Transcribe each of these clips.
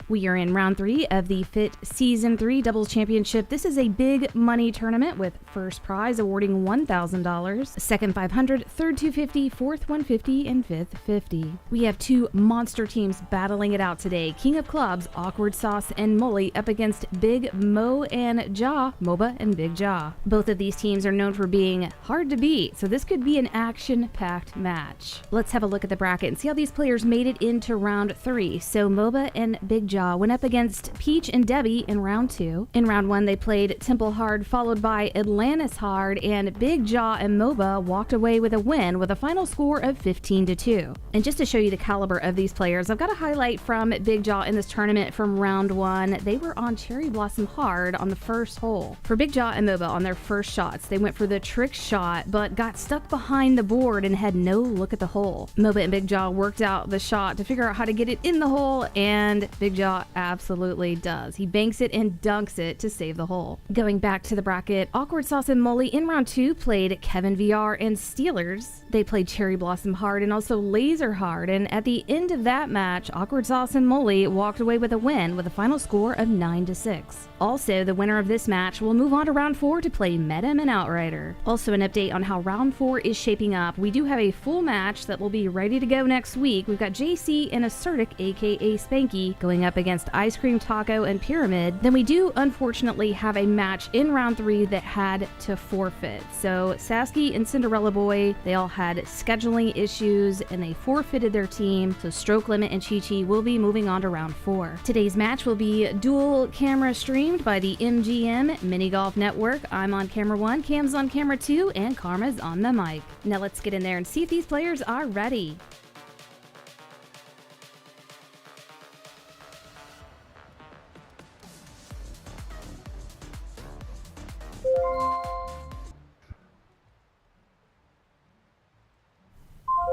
We are in round 3 of the FHIT Season 3 Doubles Championship. This is a big money tournament with first prize awarding $1,000, second $500, third $250, fourth $150, and fifth $50. We have two monster teams battling it out today. King of Clubs, Awkward Sauce and Mully up against Big Mo and Ja, Moba and Bigja. Both of these teams are known for being hard to beat, so this could be an action-packed match. Let's have a look at the bracket and see how these players made it into round 3. So Moba and Bigja went up against Peach and Debbie in round 2. In round 1, they played Temple Hard, followed by Atlantis Hard, and Bigja and Moba walked away with a win with a final score of 15-2. And just to show you the caliber of these players, I've got a highlight from Bigja in this tournament from round 1. They were on Cherry Blossom Hard on the first hole. For Bigja and Moba on their first shots, they went for the trick shot, but got stuck behind the board and had no look at the hole. Moba and Bigja worked out the shot to figure out how to get it in the hole, and Bigja absolutely does. He banks it and dunks it to save the hole. Going back to the bracket, Awkward Sauce and Mully in round 2 played Kevin VR and Steelers. They played Cherry Blossom Hard and also Laser Hard, and at the end of that match, Awkward Sauce and Mully walked away with a win with a final score of 9-6. Also, the winner of this match will move on to round 4 to play Medem and Outrider. Also, an update on how round 4 is shaping up. We do have a full match that will be ready to go next week. We've got JC and Assertic, aka Spanky, going up against Ice Cream Taco and Pyramid. Then we do unfortunately have a match in round 3 that had to forfeit. So Sasky and Cinderella Boy, they all had scheduling issues and they forfeited their team. So Stroke Limit and Chi Chi will be moving on to round 4. Today's match will be dual camera streamed by the MGM Mini Golf Network. I'm on camera 1, Cam's on camera 2, and Karma's on the mic. Now let's get in there and see if these players are ready.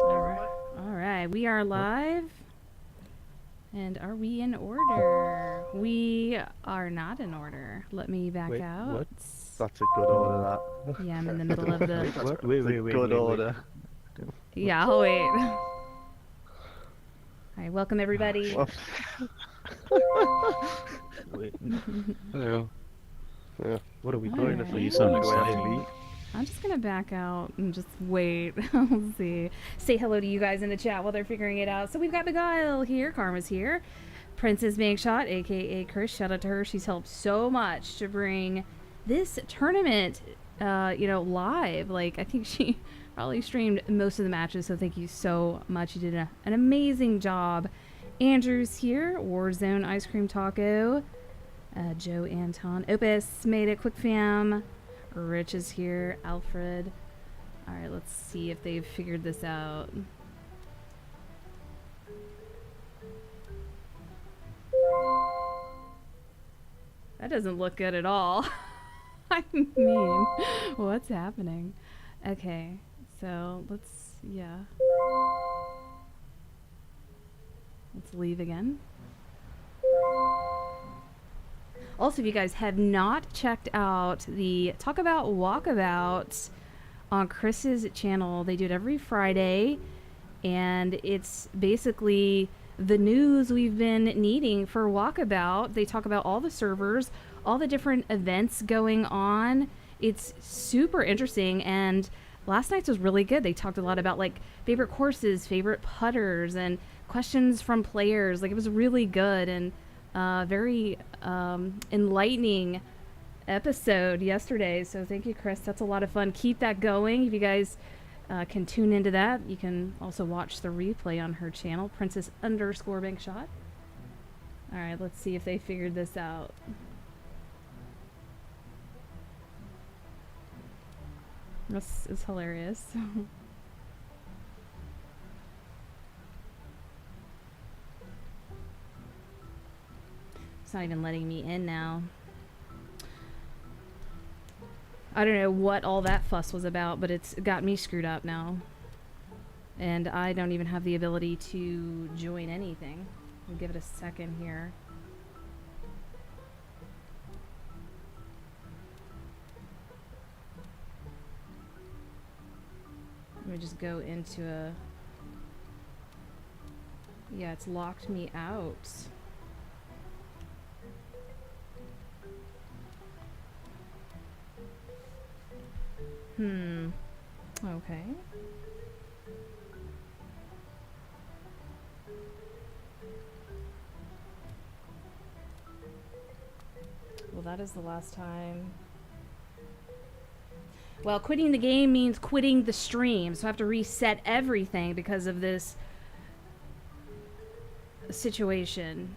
All right, we are live. And are we in order? We are not in order. Let me back out. What? That's a good order, that. Yeah, I'm in the middle of the... Wait, good order. Yeah, I'll wait. All right, welcome everybody. Wait. Hello. Yeah. What are we All doing? right. You sound excited. I'm just gonna back out and just wait. We'll see. Say hello to you guys in the chat while they're figuring it out. So we've got Beguile here, Karma's here, Princess Being Shot, aka Chris. Shout out to her. She's helped so much to bring this tournament, live. Like I think she probably streamed most of the matches. So thank you so much. You did an amazing job. Andrew's here. Warzone Ice Cream Taco. Joe Anton. Opus made it. Quick Fam. Rich is here. Alfred. Alright, let's see if they've figured this out. That doesn't look good at all. I mean, what's happening? Okay, so let's leave again. Also, if you guys have not checked out the Talk About Walkabout on Chris's channel, they do it every Friday, and it's basically the news we've been needing for Walkabout. They talk about all the servers, all the different events going on. It's super interesting, and last night's was really good. They talked a lot about like favorite courses, favorite putters, and questions from players. Like it was really good and very enlightening episode yesterday. So thank you, Chris. That's a lot of fun. Keep that going. If you guys can tune into that, you can also watch the replay on her channel, Princess_Bankshot. All right, let's see if they figured this out. This is hilarious. It's not even letting me in now. I don't know what all that fuss was about, but it's got me screwed up now. And I don't even have the ability to join anything. We'll give it a second here. Let me just go into a... Yeah, it's locked me out. Okay. Well, that is the last time. Well, quitting the game means quitting the stream, so I have to reset everything because of this situation.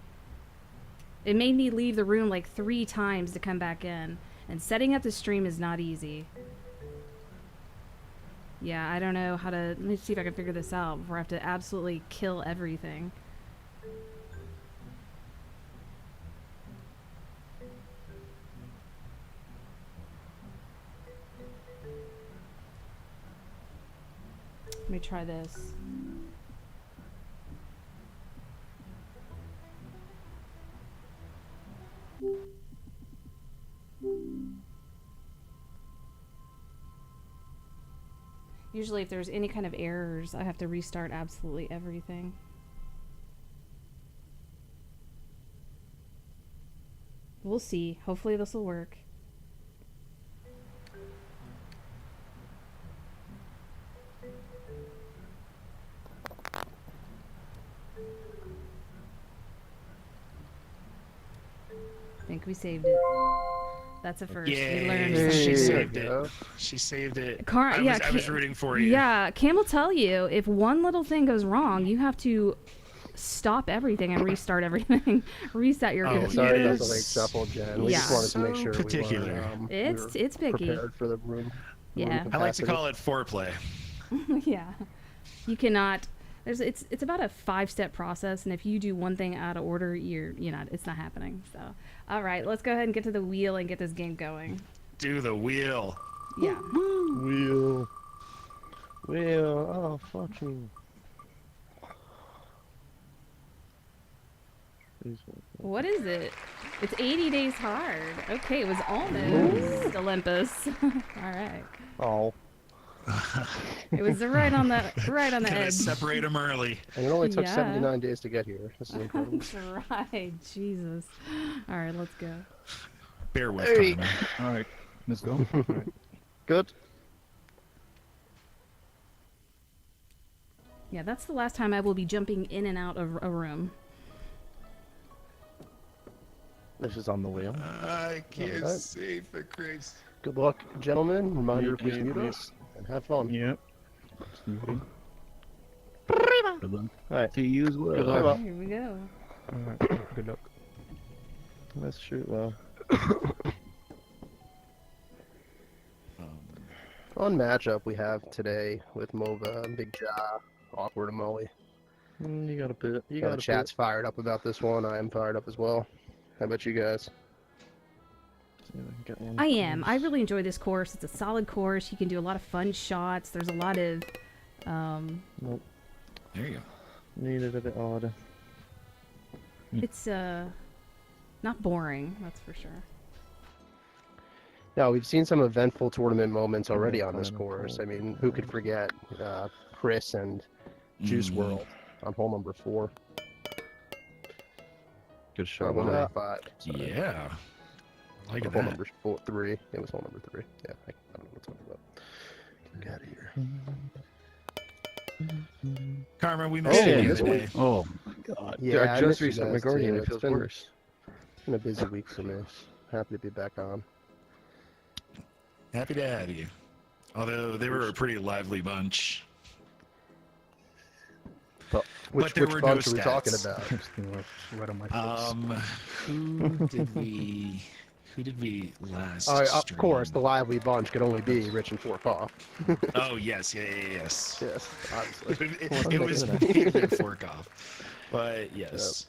It made me leave the room like 3 times to come back in, and setting up the stream is not easy. Yeah, I don't know how to... Let me see if I can figure this out before I have to absolutely kill everything. Let me try this. Usually if there's any kind of errors, I have to restart absolutely everything. We'll see. Hopefully this will work. I think we saved it. That's a first. We learned something. She new. saved it. She saved it. I was rooting for you. Yeah, Cam will tell you if one little thing goes wrong, you have to stop everything and restart everything. Reset your computer. Sorry about the late shuffle, Jen. We just wanted to make sure particular. It's picky. Prepared for the room. Yeah. I like to call it foreplay. Yeah. You cannot... It's about a 5-step process, and if you do one thing out of order, it's not happening. So, all right, let's go ahead and get to the wheel and get this game going. Do the wheel. Yeah. Wheel. Oh, fuck you. What is it? It's 80 days hard. Okay, it was almost Olympus. All right. Oh. It was right on the Gonna edge. separate them early. And it only took 79 days to get here. This is incredible. That's right. Jesus. All right, let's go. Bear with Hey. Connor. All right, let's go. All right. Good. Yeah, that's the last time I will be jumping in and out of a room. This is on the wheel. I can't Alright. see for Christ. Good luck, gentlemen. Reminder, please Yep, mute yep. us and have fun. Yep. Good luck. Alright. To you as well. Good luck. Here we go. Alright, good luck. Let's shoot well. Fun matchup we have today with Moba and Bigja, awkward and Mully. You got a bit. The chat's fired up about this one. I am fired up as well. How about you guys? I am. I really enjoy this course. It's a solid course. You can do a lot of fun shots. There's a lot of... Nope. There you go. Needed a bit odd. It's not boring, that's for sure. Now, we've seen some eventful tournament moments already on this course. I mean, who could forget Chris and Juice World on hole number 4? Good shot. Hole number 5. Yeah. I like Hole that. number 3. It was hole number 3. Yeah, I don't know what I'm talking about. Get out of here. Karma, we missed Oh, you this today. Oh my god. Yeah, I just missed you reset my guys, Guardian. too. It feels It's worse. been a busy week for me. Happy to be back on. Happy to have you. Although they were a pretty lively bunch. Which there were no bunch are we talking stats. about? Right on my face. Who did we last? Of stream? course, the lively bunch could only be Rich and Forkoff. Oh yes, yes. Yes, obviously. It was me and Fork off, but yes.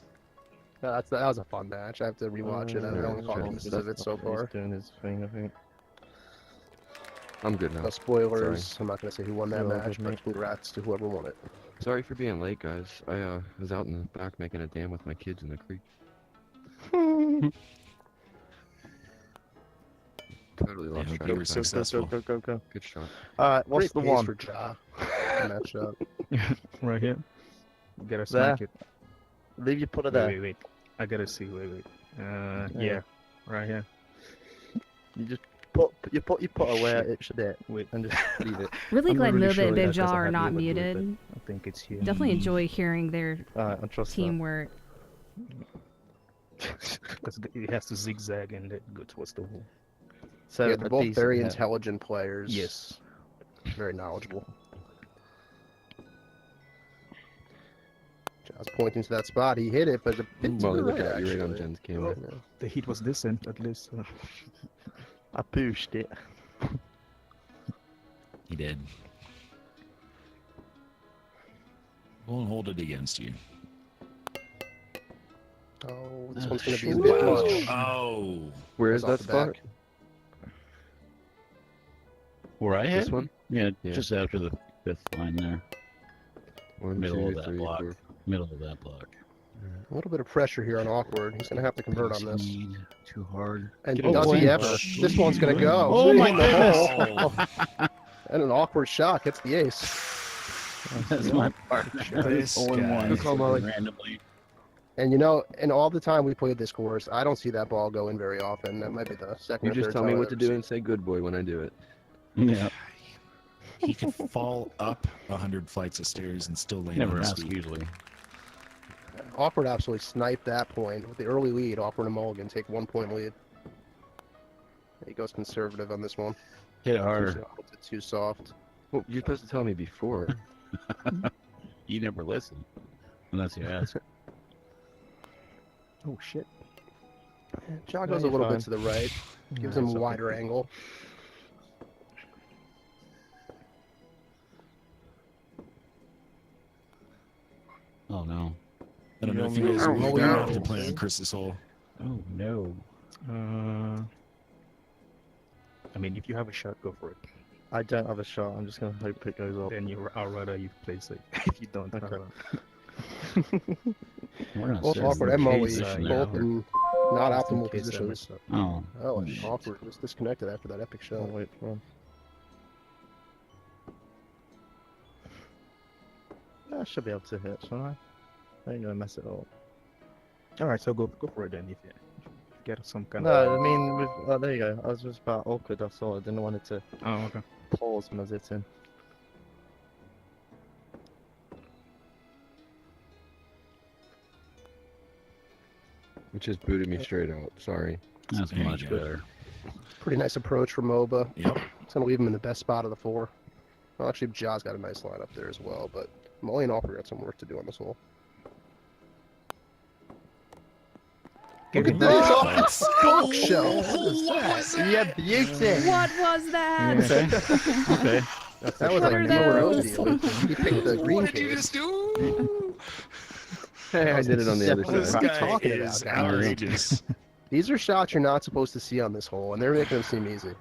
That was a fun match. I have to rewatch it. I've only caught pieces of it so far. Doing his thing, I think. I'm good now. No spoilers. I'm not going to say who won that match, but congrats to whoever won it. Sorry for being late, guys. I was out in the back making a dam with my kids in the creek. Totally lost hope track you of were time. successful. Go. Good shot. What's the the one one? for Ja? Matchup. Right here. You gotta There. smack it. Leave you put it Wait. I gotta see. Wait. Yeah. Right here. You just put away it should it Wait, and just leave it. Really I'm not glad really Moba sure and that Bigja 'cause I are had not Moba do it, muted. but I think it's here. Definitely enjoy hearing their I trust teamwork. Because it has to zigzag and then go towards the wall. that. So Yeah, they're a both decent very hit. intelligent players. Yes. Very knowledgeable. John's pointing to that spot. He hit it, but a bit to Molly, the look right, at you right on actually. Jen's camera. Yeah. The heat was decent, at least. I pushed it. He did. Won't hold it against you. Oh, this one's going to be a bit Wow. much. Oh. Where is Goes off that the spot? back. Where I This hit? one? Yeah, Yeah. just after the 5th line there. One, Middle two, of that three, block. four. Middle of that block. A little bit of pressure here on Awkward. He's going to have to convert on this. Speed, too hard. And Get it does away. he ever? This one's going to go. Oh my In the hole. Oh. And an awkward shot hits the ace. That's my part. This All in guy. one. Come on. Randomly. And you know, in all the time we played this course, I don't see that ball go in very often. That might be the second You or just third tell time me I've what to ever do seen and say good boy when I do it. Yeah. He could fall up 100 flights of stairs and still land Never on his ask feet. usually. Awkward absolutely sniped that point. With the early lead, Awkward and Mulligan take 1 point lead. He goes conservative on this one. Hit it harder. Too soft. Well, you're supposed to tell me before. You never listen. Unless you ask. Oh, shit. John No, goes a you're little fine. bit to the right. Gives No, him it's a okay. wider angle. Oh no. I don't know if you guys are Oh, going no. to play on Chris's hole. Oh no. I mean, if you have a shot, go for it. I don't have a shot. I'm just gonna hope it goes up. Then I'd rather you play safe. If you don't, Okay. We're not Both certain Awkward and Mully, position both there. in not Just in optimal case I positions. mess up. Oh. Oh, and shit. Awkward was disconnected after that epic Oh shot. wait, well. I should be able to hit, shouldn't I? I ain't gonna mess it up. All right, so go for it then. If you get some kind No, of. I mean, oh, there you go. I was just about awkward. I saw. I didn't want it to Oh, okay. pause when I was hitting. It just booted me straight out. Sorry. That's There you much go. better. Pretty nice approach from Moba. Yep. It's going to leave him in the best spot of the four. Well, actually, Ja's got a nice line up there as well, but Mully and Awkward got some work to do on this hole. Look at this! Oh, Skulk show! What is that? Yeah, beauty. What was that? Okay. Okay. That was What like are a deal those? He picked the green What did you case. just do? Hey, I did it on the other This side. What are you guy talking is about, guys? outrageous. These are shots you're not supposed to see on this hole, and they're making them seem easy.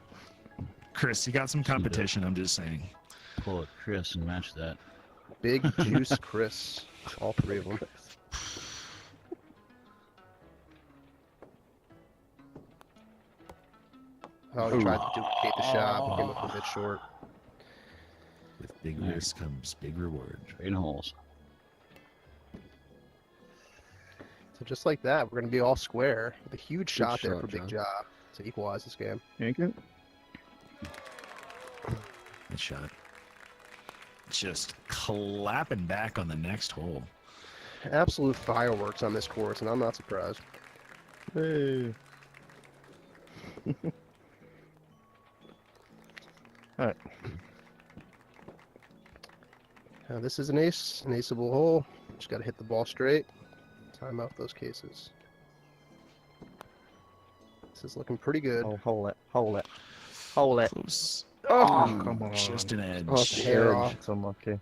Chris, you got some competition, I'm just saying. Pull it, Chris, and match that. Big Juice Chris. All three of them. Oh, he tried to duplicate the shot, but came up a bit short. With big Nice. risk comes big reward. Trade holes. So just like that, we're going to be all square. With a huge shot there shot, for Big John. Ja to equalize this game. Thank you. Good shot. Just clapping back on the next hole. Absolute fireworks on this course, and I'm not surprised. Hey. Alright. This is an aceable hole. Just got to hit the ball straight. Time out those cases. This is looking pretty good. Oh, hold it. Hold it. Hold it. Close. Oh, Come on. Just an edge. Oh, it's a hair off. It's unlucky.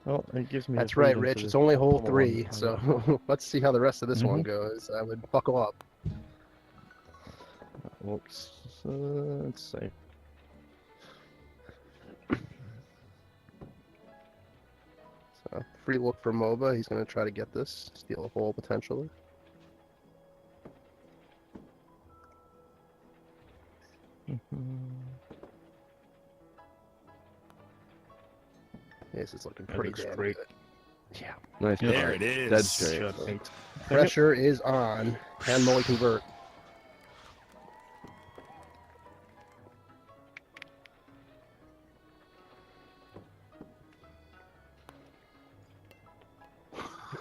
Oh, it gives me. That's the right, freedom Rich. to It's only hole pull on 3, it. so let's see how the rest of this one Mhm. goes. I would buckle up. That looks. Let's see. So, free look for Moba. He's going to try to get this, steal a hole potentially. This is looking That pretty looks damn great. good. Yeah. Nice. There putt. it is. Dead straight. Shot eight. Pressure is on. Can Mully convert?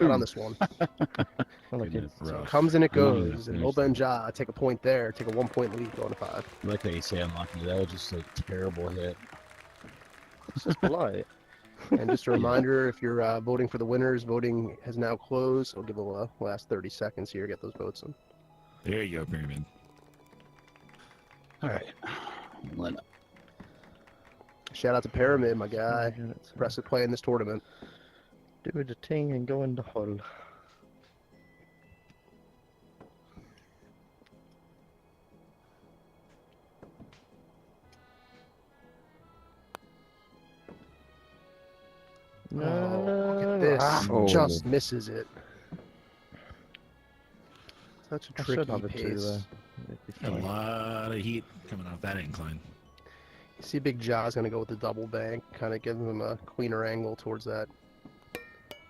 Not on this one. Goodness, So rough. comes and it I'm not even goes, and finished. Moba and Ja take a point there, take a 1-point lead going to 5. I like how you say unlucky. That was just a terrible hit. It's just polite. And just a reminder, if you're voting for the winners, voting has now closed. I'll give a last 30 seconds here, get those votes in. There you go, Pyramid. All right. Let up. Shout out to Pyramid, my guy. Impressive play in this tournament. Do the thing and go in the hole. Oh, look at this. Oh. Just misses it. Such a I should tricky have a 2 pace. there. A lot of heat coming off that incline. You see Big Jaw's going to go with the double bank, kind of giving him a cleaner angle towards that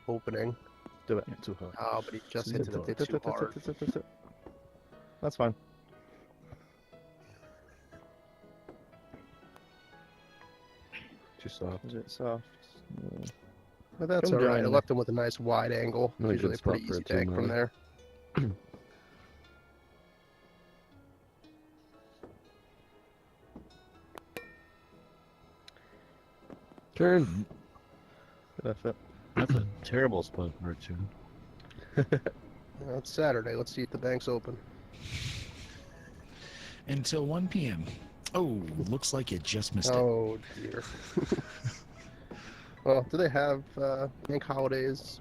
opening. Do it. Yeah, too hard. Oh, but he just hit it too hard. That's fine. Too soft. Is it soft? But that's Come alright. I down. left him with a nice wide angle. Really Usually good a pretty spot for easy a two, bank from Mully. there. Turn. Good effort. That's a terrible spot for a 2. It's Saturday. Let's see if the bank's open. Until 1 p.m. Oh, looks like you just missed it. Oh, dear. Well, do they have bank holidays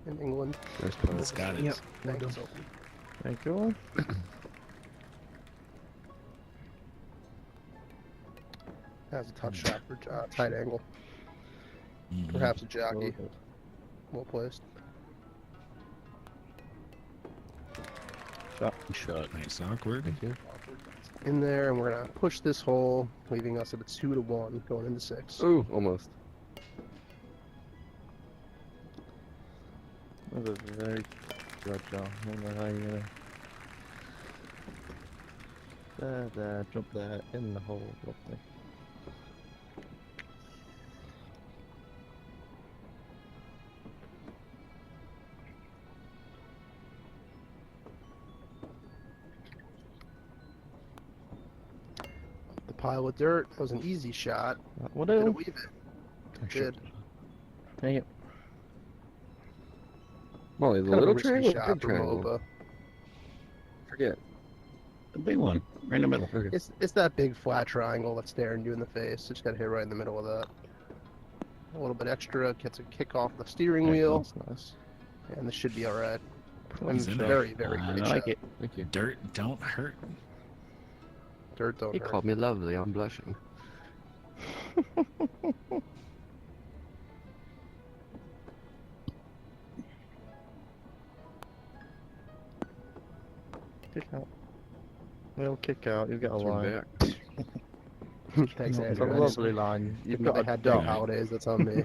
in England? Nice putt. It's got it. Yep. Bank is open. Thank you. Has a tough shot for tight angle. Mhm. Perhaps a jockey. Well placed. Shot. Nice, awkward. Thank you. In there, and we're going to push this hole, leaving us at a 2-1 going into 6. Ooh, almost. That was a very good job. I don't know how you there, jump there, in the hole, lovely. The pile of dirt. That was an easy shot. What Did it do? weave it? I Did. Dang it. Molly, the Kind of a little risky triangle or shot big for triangle? Moba. Forget. The big one, right in the middle. Okay. It's that big flat triangle that's staring you in the face. Just got to hit right in the middle of that. A little bit extra. Gets a kick off the steering wheel. That's nice. And this should be alright. He's in there. Very, very I great like shot. it. Thank you. Dirt don't hurt. Dirt don't He hurt. called me lovely. I'm blushing. Kick out. We'll kick out, you get a Turn line. back. Thanks, It's a Andrew. I just- lovely line. Even You've though got they a had dot. bank holidays, that's on me.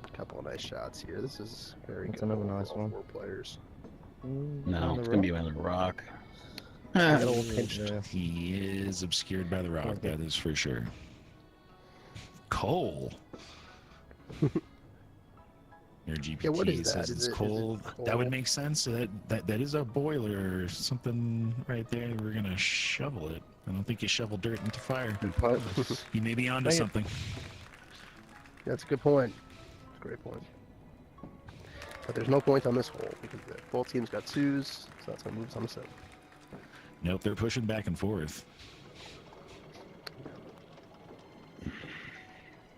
A couple of nice shots here. This is very That's good. another for nice all one. 4 players. No, it's gonna be on the rock. A little pinched. Yeah. He is obscured by the rock, that is for sure. Coal. Your GPT Yeah, what is that? says Is it's it coal. coal? That would make sense. That is a boiler or something right there. We're gonna shovel it. I don't think you shovel dirt into fire. Good putt. You may be onto Dang it. something. That's a good point. Great point. But there's no point on this hole because both teams got 2s, so that's going to move us on the 7. Nope, they're pushing back and forth.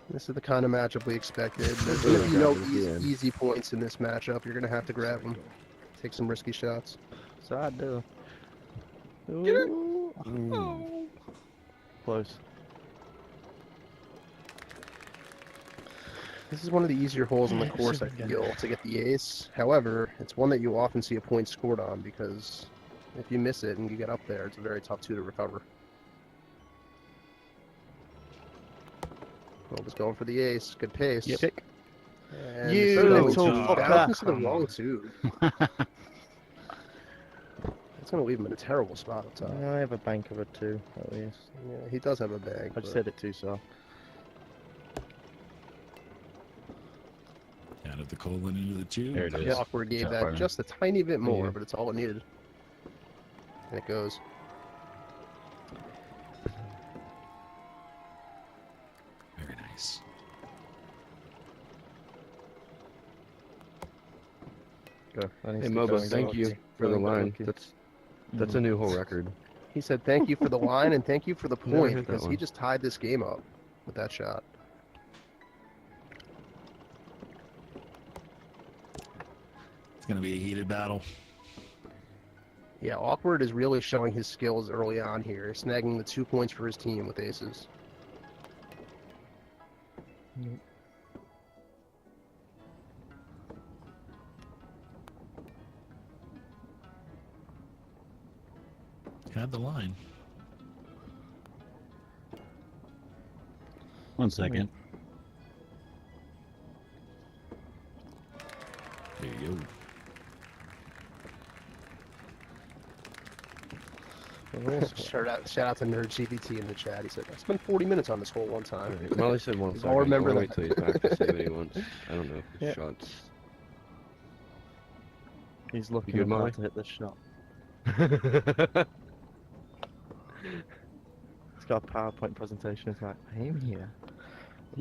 This is the kind of matchup we expected. There's Really going to be no got it again. easy points in this matchup. You're going to have to grab them. Take some risky shots. So I do. Ooh. Close. This is one of the easier holes on the course, I feel, to get the ace. However, it's one that you often see a point scored on because if you miss it and you get up there, it's a very tough 2 to recover. Moba's going for the ace. Good pace. Yep. And You it's going little to fucker. bounce to the wrong 2. It's going to leave him in a terrible spot up top. I have a bank of a 2, at least. Yeah, he does have a bag. I just but hit it too soft. Put the colon into the tube. There it is. Awkward gave Top that partner. just a tiny bit more, Yeah. but it's all it needed. And it goes. Very nice. Go. That needs Hey to Moba, go. thank you for the Go, line. go. That's a new whole record. He said thank you for the line and thank you for the Never point heard that because he one. just tied this game up with that shot. It's gonna be a heated battle. Yeah, Awkward is really showing his skills early on here, snagging the 2 points for his team with aces. Had the line. 1 second. There you go. Shout out to Nerd CVT in the chat. He said, I spent 40 minutes on this hole one time. Alright, Molly said 1 second. I'll remember I'll that. wait till he's back to say what he wants. I don't know if his Yeah. shots. He's looking good, about Molly? to hit this shot. You He's got a PowerPoint presentation. It's like, aim here.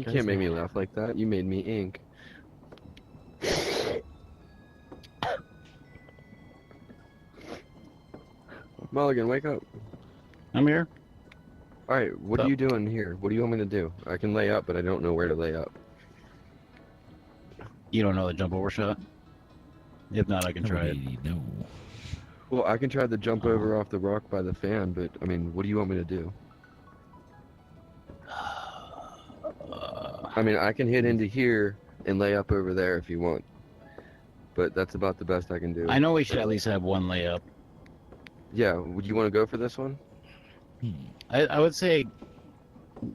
can't make me laugh like that. You made me ink. Mulligan, wake up. I'm here. Alright, what are you doing here? What do you want me to do? I can lay up, but I don't know where to lay up. You don't know the jump over shot? If not, I can try it. Nobody know. Well, I can try to jump over off the rock by the fan, but, I mean, what do you want me to do? I mean, I can hit into here and lay up over there if you want. But that's about the best I can do. I know we should at least have 1 layup. Yeah, would you want to go for this one? I would say,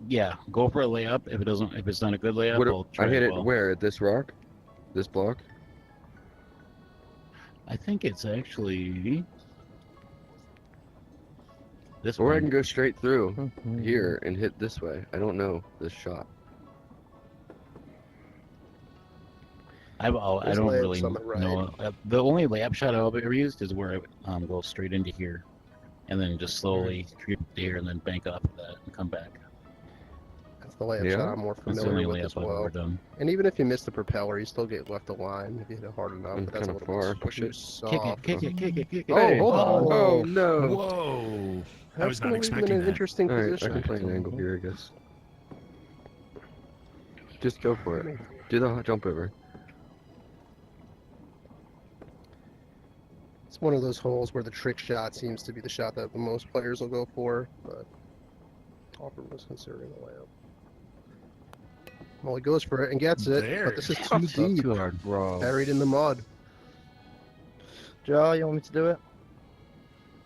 yeah, go for a layup. If it's not a good layup, What, we'll try I hit as it well. where? At this rock? This block? I think it's actually this Or I one. can go straight through Mm-hmm. here and hit this way. I don't know this shot. I There's don't layups really on the right. know. The only layup shot I've ever used is where I go straight into here, and then just slowly creep here and then bank off of that and come back. That's the layup Yeah? shot I'm more That's the familiar only with as layup I've well. ever done. And even if you miss the propeller, you still get left a line if you hit it hard enough. I'm But that's a kinda little far. bit Push too it. soft. Kick it. Oh, Hey! hold on. Oh, no! Whoa! I That's was not gonna leave him in expecting an that. interesting Alright, I position. can play an angle here, I guess. Just go for it. Do the jump over. It's one of those holes where the trick shot seems to be the shot that the most players will go for, but Hopper was considering the layup. Well, he goes for it and gets it, There. but this is too deep, Too hard. Bro. buried in the mud. Joe, you want me to do it?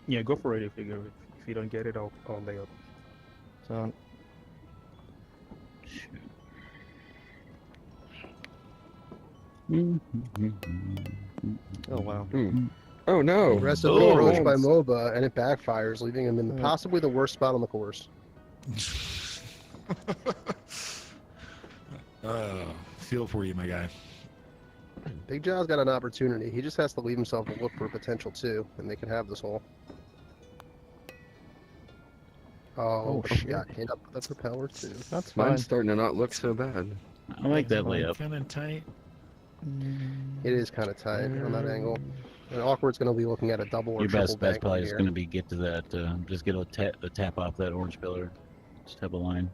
Yeah, go for it if you don't get it, I'll lay up. So, oh wow. Oh no! Aggressive Oh. approach by Moba, and it backfires, leaving him in possibly the worst spot on the course. Feel for you, my guy. Big Jaw's got an opportunity. He just has to leave himself a look for potential too, and they can have this hole. Oh, she got hit up with the propeller too. That's fine. Mine's starting to not look so bad. I like that layup. Kind of tight. It is kind of tight on that angle. And Awkward's going to be looking at a double or Your triple best bet bank probably is here. going to be get to that. Just get a tap off that orange pillar. Just have a line.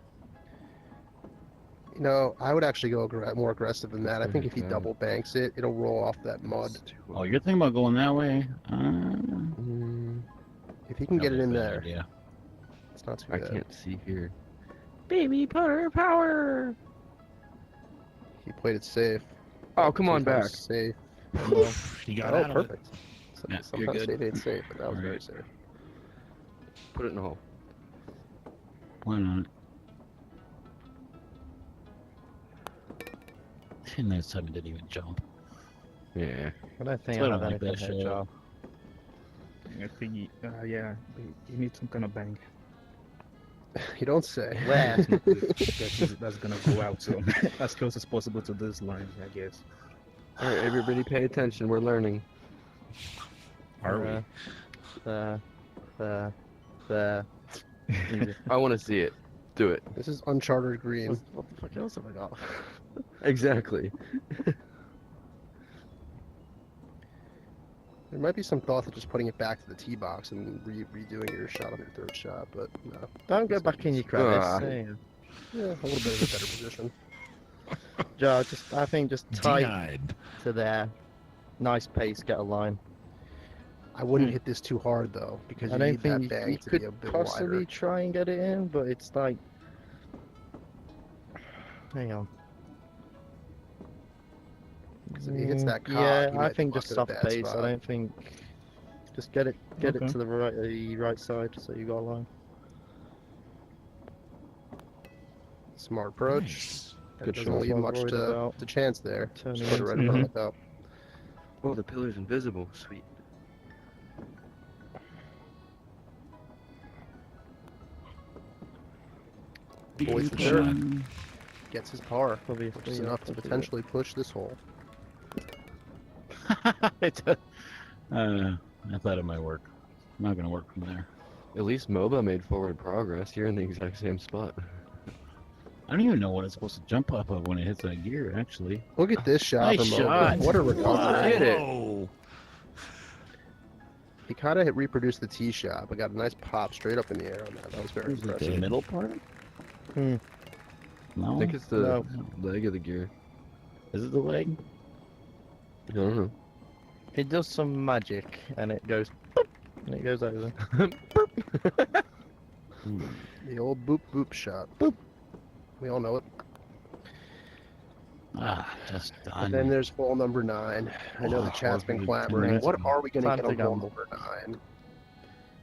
You know, I would actually go more aggressive than that. I think if he Okay. double banks it, it'll roll off that mud. Oh, you're thinking about going that way? If he can get it in there, Yeah. it's not too I bad. can't see here. Baby putter power. He played it safe. Oh, come on back. Safe. He got Oh, out of it. perfect. So, Yeah, you're sometimes good. safe ain't safe, but that was very Alright. safe. Put it in the hole. Why not? And that time it didn't even jump. Yeah. I don't think So I I don't have like anything that here, shot. Joe. I think, yeah, you need some kind of bank. You don't say. That's gonna go out, so as close as possible to this line, I guess. All right, everybody, pay attention. We're learning. Are we? There. Easy. I want to see it. Do it. This is uncharted green. What the fuck else have I got? Exactly. There might be some thought to just putting it back to the tee box and redoing your shot on your third shot, but no. Don't go back in your crevice. Ah. There you go. Yeah, a little bit of a better position. Joe, I think just tight Denied. to there. Nice pace, get a line. I wouldn't hit this too hard though, because I you don't need that think bang you to be a could bit possibly wider. try and get it in, but it's like... Hang on. Because if he hits that cock, yeah, he I might think fuck just at a soft bad pace. spot. I don't think... Just get it Okay. to the right side, so you got a line. Smart approach. Nice. That Good doesn't shot. leave I'm much worried to about chance there. turning Just put it right into- in front of the cup. Oh, the pillar's invisible. Sweet. Boys Good the third. shot. Gets his par, Probably which is enough to potentially push this hole. I thought it might work. Not gonna work from there. At least Moba made forward progress. You're in the exact same spot. I don't even know what it's supposed to jump off of when it hits that gear. Actually, Look at this shot Nice from Moba. shot. What a recovery. Hit it. Whoa. He kind of reproduced the tee shot, but got a nice pop straight up in the air on that. That was very is it the impressive. middle part? Hmm. No. I think it's the No. leg of the gear. Is it the leg? I don't know. It does some magic, and it goes... boop, and it goes over. The old boop boop shot. Boop. We all know it. Ah, just And done. then there's hole number 9. I know the chat's been Horrible clamoring. tonight. What are we going to Time get to on hole gamble. number 9?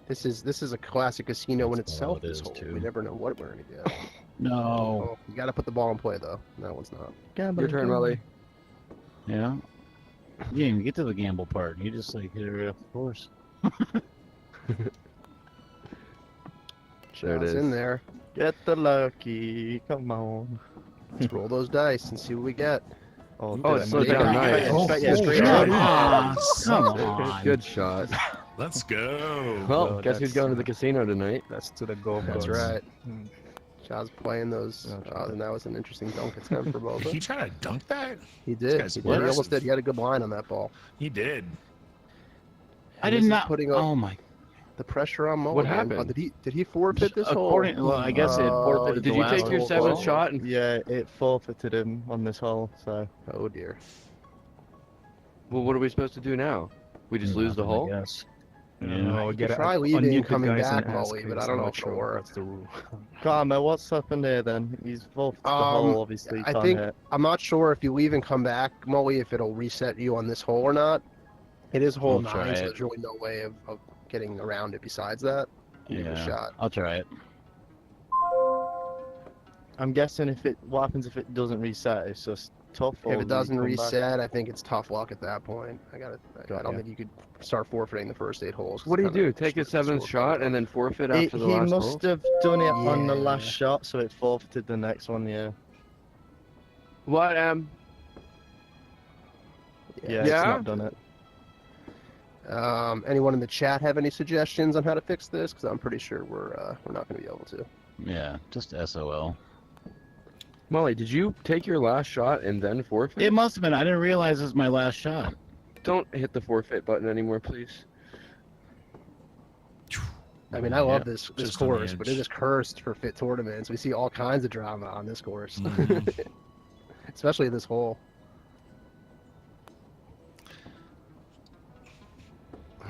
This is a classic casino in That's itself. all it This is, hole. too. We never know what we're going to get. No. Oh, you got to put the ball in play though. That one's not. Gamble, Your turn, gamble. Mully. Yeah. You didn't even get to the gamble part. You just like hit it right off the course. There it Shots is. in there. Get the lucky, come on. Let's roll those dice and see what we get. Oh, Oh, dude, it slowed yeah, down yeah, nice. yeah, yeah, Oh, straight shot. up. Ah, come on. Good shot. Let's go. Well, Oh, guess who's that's- going to the casino tonight? That's to the golf That's course. right. Hmm. Chaz playing those. And that was an interesting dunk attempt for Did he Moba. try to dunk that? He did. guy's He did. He almost aggressive. did. He had a good line on that ball. He did. I And did this is not. putting up Oh my. the pressure on Moba. What man. happened? Oh, did he forfeit this hole? According, well, I guess it forfeited Did the you last take your hole. seventh hole. shot? And... Yeah, it forfeited him on this hole, so... Oh dear. Well, what are we supposed to do now? We just lose the Nothing, I hole? guess. Yeah, Yeah. no, You get could it. try leaving and Unmute the coming guys and back, ask Mully, him, but I I'm don't know not if it'll sure work. That's the rule. Karma, what's happened here then? He's forfeited the Um, hole, obviously. I can't think hit. I'm not sure if you leave and come back, Mully, if it'll reset you on this hole or not. It is hole I'll try 9, so it. there's really no way of getting around it besides that. Give it a Yeah. shot. I'll try it. I'm guessing what happens if it doesn't reset? It's just tough. or If will it doesn't come back? reset, I think it's tough luck at that point. I Got don't ya. think you could start forfeiting the first 8 holes. 'cause What do you it's kinda do? Take a screws the seventh scorecard shot up. and then forfeit after the He last hole? must have done it on the last Yeah. shot, so it forfeited the next one, yeah. What, Yeah, Yeah? it's not done it. Anyone in the chat have any suggestions on how to fix this? Because I'm pretty sure we're not going to be able to. Yeah, just SOL. Mully, did you take your last shot and then forfeit? It must have been. I didn't realize it was my last shot. Don't hit the forfeit button anymore, please. I mean, I love Yeah, this just on the course, but edge. it is cursed for FHIT tournaments. We see all kinds of drama on this course, Mhm. especially this hole.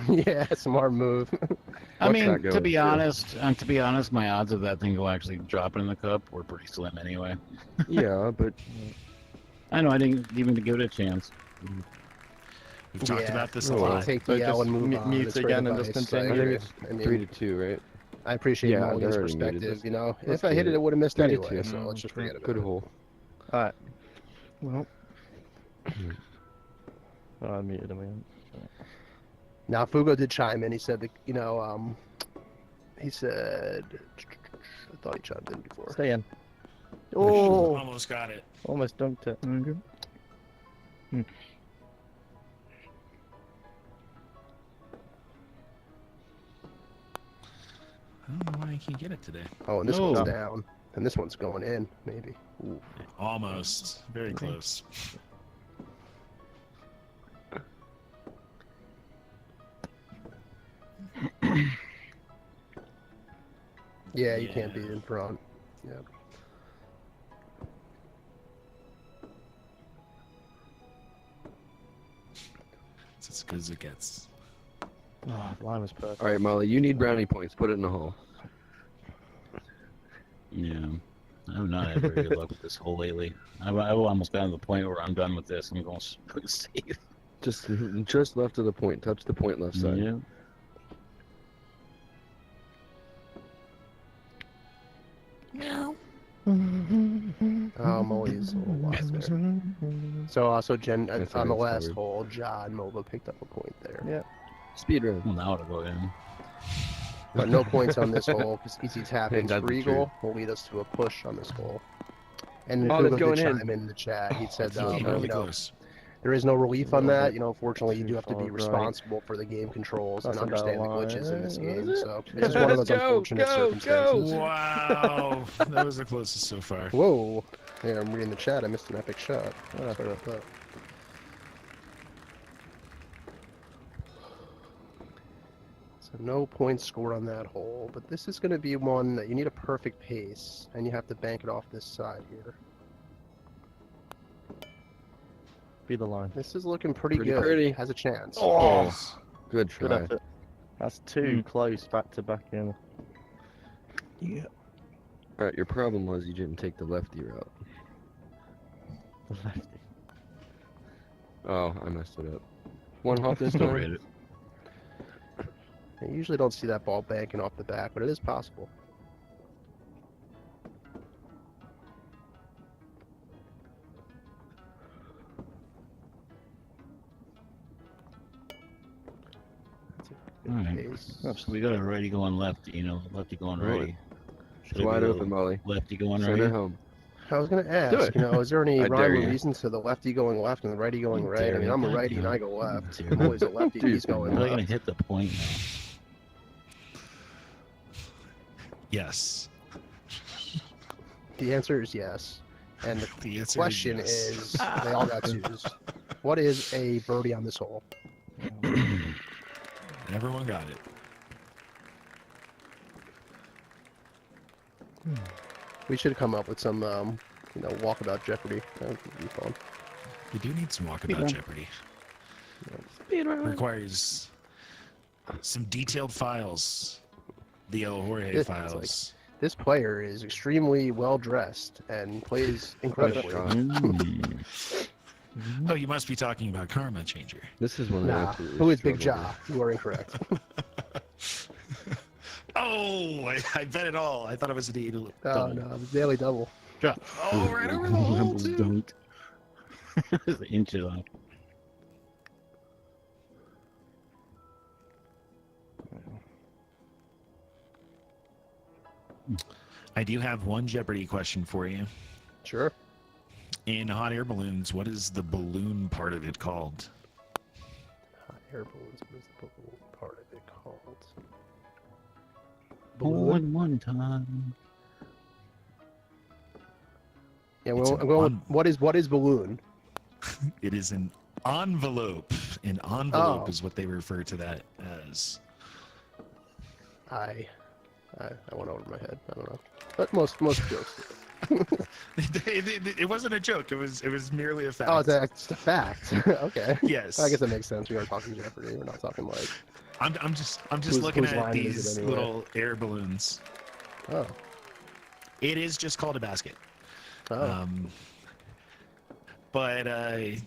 Yeah, smart move. I What's mean, that to going be to? honest, my odds of that thing go actually dropping in the cup were pretty slim anyway. Yeah, but I know I didn't even give it a chance. We've talked Yeah. about this a Well, lot. Take So the L just and move mu- on. mute It's great again and advice. just I continue. agree. it's I mean, 3-2, right? I appreciate Yeah, Mully's they're already muted. perspective. You know, Let's if I hit do it, it. it would have missed 3-2. anyway. So let's just forget about Good it. hole. Alright. Well. Oh, I muted him again. Now Fugo did chime in. He said that he said I thought he chimed in before. Stay in. Oh, Almost got it. almost dunked it. don't know why I can't get it today. Oh, and this No. one's down. And this one's going in, maybe. Ooh. Almost. Very close. Yeah, you can't be in front. Yeah. It's as good as it gets. Oh, line was perfect. All right, Molly, you need brownie points. Put it in the hole. Yeah. I've not had very good luck with this hole lately. I've almost gotten to the point where I'm done with this. I'm going to put it safe. Just left of the point. Touch the point left side. Yeah. Oh, Mully's a little lost there. So Jen, That's on the alright, last it's hole, John Moba picked up a point there. Yeah. Speed run. Well, now it'll go in. But no points on this hole because easy tap Hey, ins that's Regal will lead us to a push on this hole. And Oh, Google that's going did in. chime in the chat. He said, Really, really you know, close. there is no relief on little that. bit You know, unfortunately, you too do have to be far right. responsible for the game controls That's and about understand the line. glitches in this game. Is it? So it's just one of those unfortunate circumstances. Wow. That was the closest so far. Whoa. Yeah, I'm reading the chat. I missed an epic shot. Oh, Sorry about that. So no points scored on that hole, but this is going to be one that you need a perfect pace, and you have to bank it off this side here. Be the line. This is looking pretty Pretty good. pretty. Has a chance. Oh, good Good try. effort. That's too close back to back in. Yeah. All right, your problem was you didn't take the lefty route. The lefty. Oh, I messed it up. One hop this Don't time. rate it. You usually don't see that ball banking off the back, but it is possible. That's a good Alright. pace. So we got a righty going lefty, lefty going Right. righty. Should It's I wide go open, Molly. lefty going Send it righty? home. I was going to ask, it. is there any I rhyme dare or ya. reason to the lefty going left and the righty going I right? dare I mean, ya. I'm a God righty and damn I it. go left. Dare I'm ya. always a lefty, Dude, he's going I'm not gonna left. hit the point now. Yes. The answer is yes. And the The answer question yes. is, they all got twos. What is a birdie on this hole? Everyone got it. We should come up with some, walkabout Jeopardy. That would be fun. We do need some walkabout Jeopardy. Requires some detailed files. The El Jorge It's files. This player is extremely well dressed and plays incredibly. shot. Oh, you must be talking about Karma Changer. This is one I Nah, absolutely who is Big struggled Ja? You are incorrect. Oh, I bet it all. I thought it was a double. Oh no, the daily double. Oh, right over the hole, too. Don't. Just inches off. I do have one Jeopardy question for you. Sure. In hot air balloons, what is the balloon part of it called? Hot air balloons. What is the balloon part of it called? Hole Balloon? in one time. Yeah, It's well, an I'm going. un- What is balloon? It is an envelope. An envelope Oh. is what they refer to that as. I went over my head. I don't know. But most jokes. It wasn't a joke. It was merely a fact. Oh, it's a fact. Okay. Yes. I guess that makes sense. We are talking Jeopardy. We're not talking like. I'm just Whose- looking whose at line is it these anyway? little air balloons. Oh. It is just called a basket. Oh. But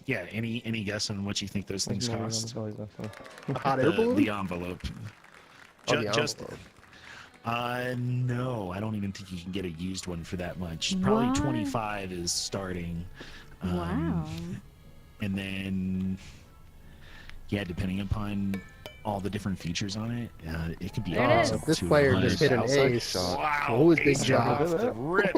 yeah, any guess on what you think those things cost? A hot air balloon. The envelope. Oh, the Just envelope. no, I don't even think you can get a used one for that much. Probably What? 25 is starting. Wow. And then, yeah, depending upon all the different features on it, it could be There it up is. to This player just hit an outside ace. shot. Wow, Who is Big ace Ja? off the rip.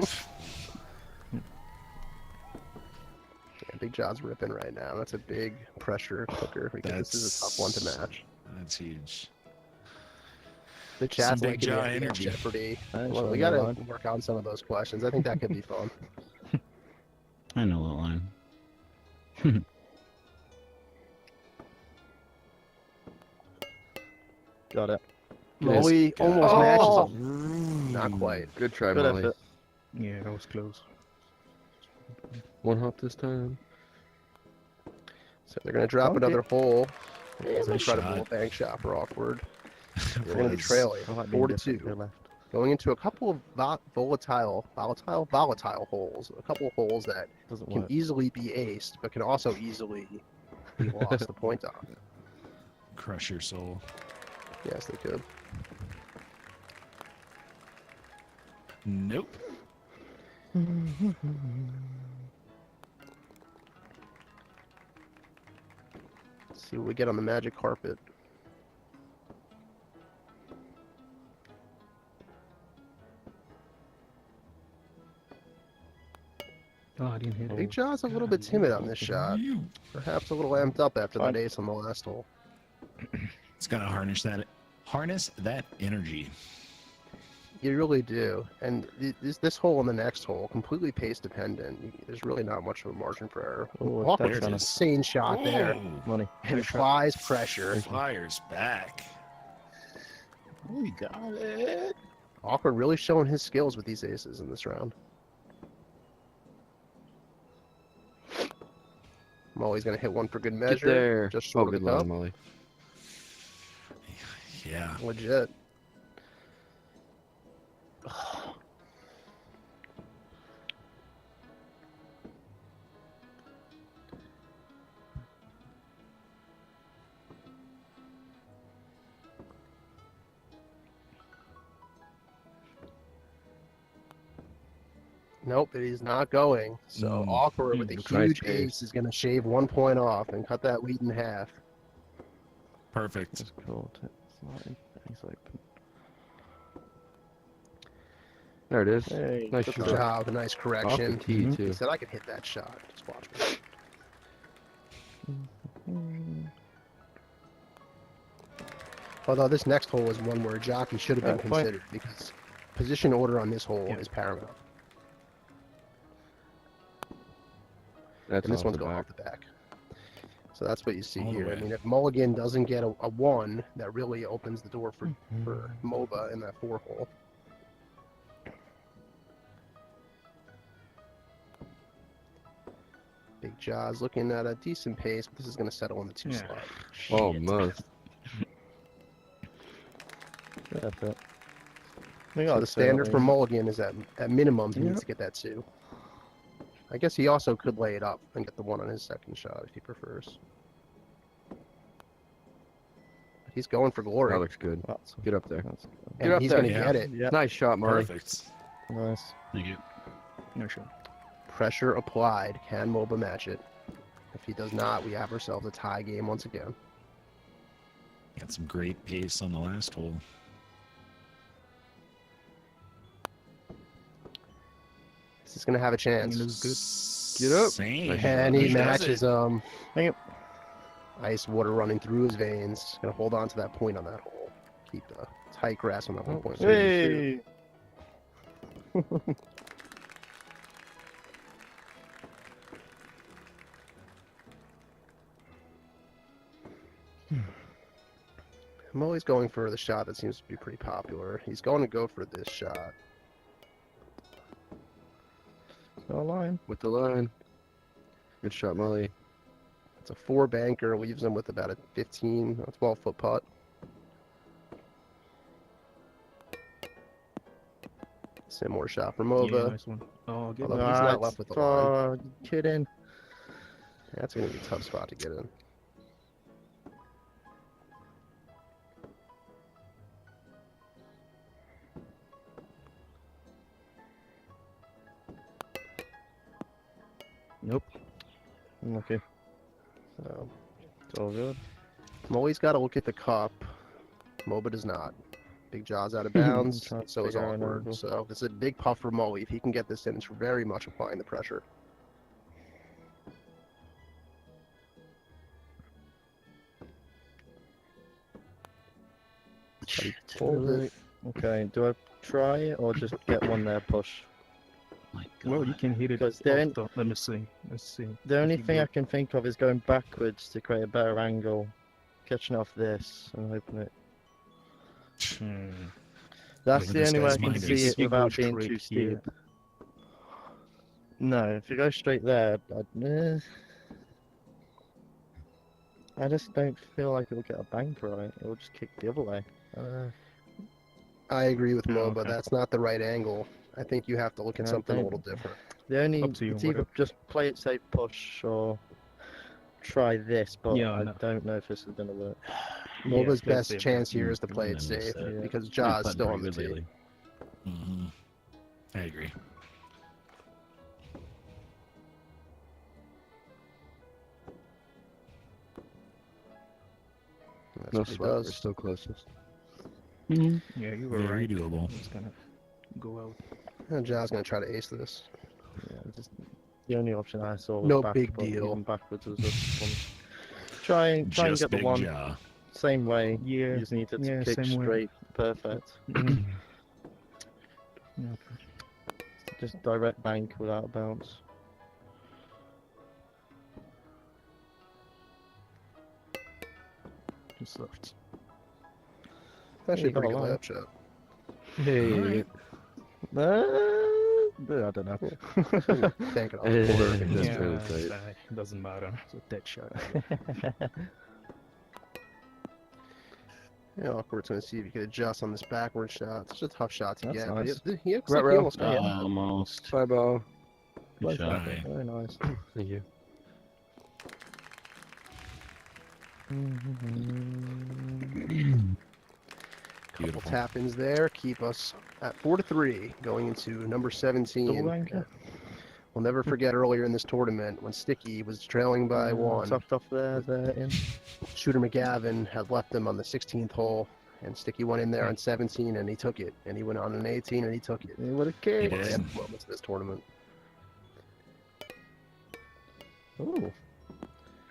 Yeah, Big Jaw's ripping right now. That's a big pressure cooker because this is a tough one to match. That's huge. The chat's Big like Jaw energy. Jeopardy. That's Well, we really gotta odd. work on some of those questions. I think that could be fun. I know that line. Got it. Mully Got it. almost matches Oh! him. Not quite. Good try, Good Molly. effort. Yeah, that was close. One hop this time. So they're gonna drop Okay. another hole. It's Nice incredible shot. bank shot for awkward. It They're gonna be was. trailing I like 4 being to 2. different to the left. Going into a couple of volatile holes. A couple of holes that Doesn't can work. easily be aced, but can also easily be lost the point on. Crush your soul. Yes, they could. Nope. Let's see what we get on the magic carpet. Oh, I didn't hit it. Big Jaw's a little bit timid on this shot. You. Perhaps a little amped up after Fine. that ace on the last hole. It's gotta harness that energy. You really do. And this hole and the next hole, completely pace dependent. There's really not much of a margin for error. Oh, Awkward's that's an it is. insane shot there. Whoa. Money. And flies pressure. Flyers back. We got it. Awkward really showing his skills with these aces in this round. Mully's gonna hit one for good Get measure. there. Just Oh, short good of the cup. line, Molly. Yeah. Legit. Nope, it is not going. So awkward with a Nice huge pace. ace is going to shave 1 point off and cut that lead in half. Perfect. Just caught it. Slightly. He's open. There it is. Hey, Nice good Good shot. job, a nice Off the correction. tee, Mhm. too. He said I could hit that shot. Just watch me. Although this next hole is one where a jockey should have been Yeah, fine. considered because position order on this hole Yeah. is paramount. That's And this off one's the going back. off the back. So that's what you see All the here. I way. mean, if Mulligan doesn't get a 1, that really opens the door for Moba in that 4 hole. Big Jaw's looking at a decent pace, but this is going to settle in the 2 Yeah. slot. Almost. Good effort. So the standard for Mulligan is at minimum he needs to get that 2. I guess he also could lay it up and get the 1 on his second shot if he prefers. He's going for glory. That looks good. Get up there. That's And up he's there. going to Yeah. get it. yeah. Nice shot, Molly. Perfect. Nice. Thank you. No sure. Pressure applied. Can Moba match it? If he does not, we have ourselves a tie game once again. Got some great pace on the last hole. This is going to have a chance. Get up. Same. And he does matches it. Thank you. Ice water running through his veins. Going to hold on to that point on that hole. Keep a tight grasp on that 1.2. Hey. I'm always going for the shot that seems to be pretty popular. He's going to go for this shot. No line. With the line. Good shot, Molly. It's a 4 banker, leaves him with about a 15, a 12-foot putt. Similar shot for Yeah, Moba. nice one. Oh, get Although he's not left with the line. Oh, kidding. That's going to be a tough spot to get in. Nope. Okay. So It's all good. Mully's got to look at the cup. Moba does not. Big Jaw's out of bounds. Trying to So is figure out an awkward. angle. So it's a big puff for Mully. If he can get this in, it's very much applying the pressure. Alright. Okay, do I try it or just get one there push? My Well, you God. can hit it. Because Let me see. Let's see. the only If you thing go- I can think of is going backwards to create a better angle, catching off this and hoping it. Hmm. That's Look at the this only way I guy's can mind see is- it If you go without being too straight here. steep. No, if you go straight there, I just don't feel like it'll get a bank right. It'll just kick the other way. I agree with Oh, Moba. okay. That's not the right angle. I think you have to look at I something a don't- little different. The only Up to you, it's either whatever. just play it safe push or try this, but Yeah, I no. don't know if this is gonna work. Moba's play it best safe, chance yeah. here is to play it Yeah, safe that's it. because Been Ja's putting still on pretty the good tee. lately. Mm-hmm. I agree. That's No what he sweat. We're does. still closest. Mhm. Yeah, you were Very right. doable. It's gonna go out. And Ja's gonna try to ace this. Yeah, just the only option I saw was No back, big but deal. even backwards was just one. Try and Just get the Big one Jaw. same way. Yeah. You just need it to Yeah, kick same way. straight, perfect. Mhm. Yeah. Just direct bank without a bounce. Just left. Actually, you got pretty a good line. layup shot. Hey. I don't know. Bank it off Yeah, the board. that's Yeah, really tight. doesn't matter. It's a dead shot. Yeah, awkward's gonna see if he can adjust on this backward shot. It's a tough shot to That's get. nice. But he looks like he Ruh-roh. almost got it. Almost. Bye, ball. Good shot. Bye. Very nice. Thank you. Couple Beautiful. tap-ins there keep us at 4-3 going into number 17. Double anchor. We'll never forget earlier in this tournament when Sticky was trailing by one. Tucked off there, in. Shooter McGavin had left him on the 16th hole, and Sticky went in there on 17 and he took it. And he went on an 18 and he took it. What a He kick. One of the did. best moments of this tournament. Ooh,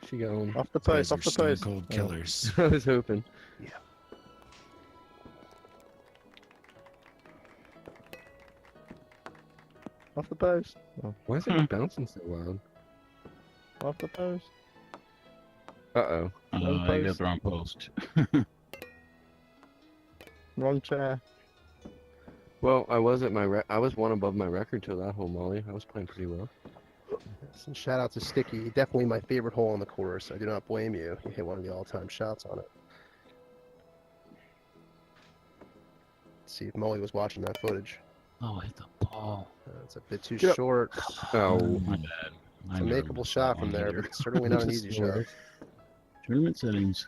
She going. off the These post, guys are off the stone post. cold killers. I was hoping. Off the post. Why is it bouncing so loud? Off the post. Uh-oh. Wrong I got post. the wrong post. Wrong chair. Well, I was at my I was one above my record till that hole, Molly. I was playing pretty well. Yes, and shout out to Sticky. Definitely my favorite hole on the course. I do not blame you. You hit one of the all-time shots on it. Let's see if Mully was watching that footage. Oh, I hit the ball. It's a bit too Get up. short. Oh. My bad. It's a makeable shot from there, but it's certainly not an easy shot. Tournament settings.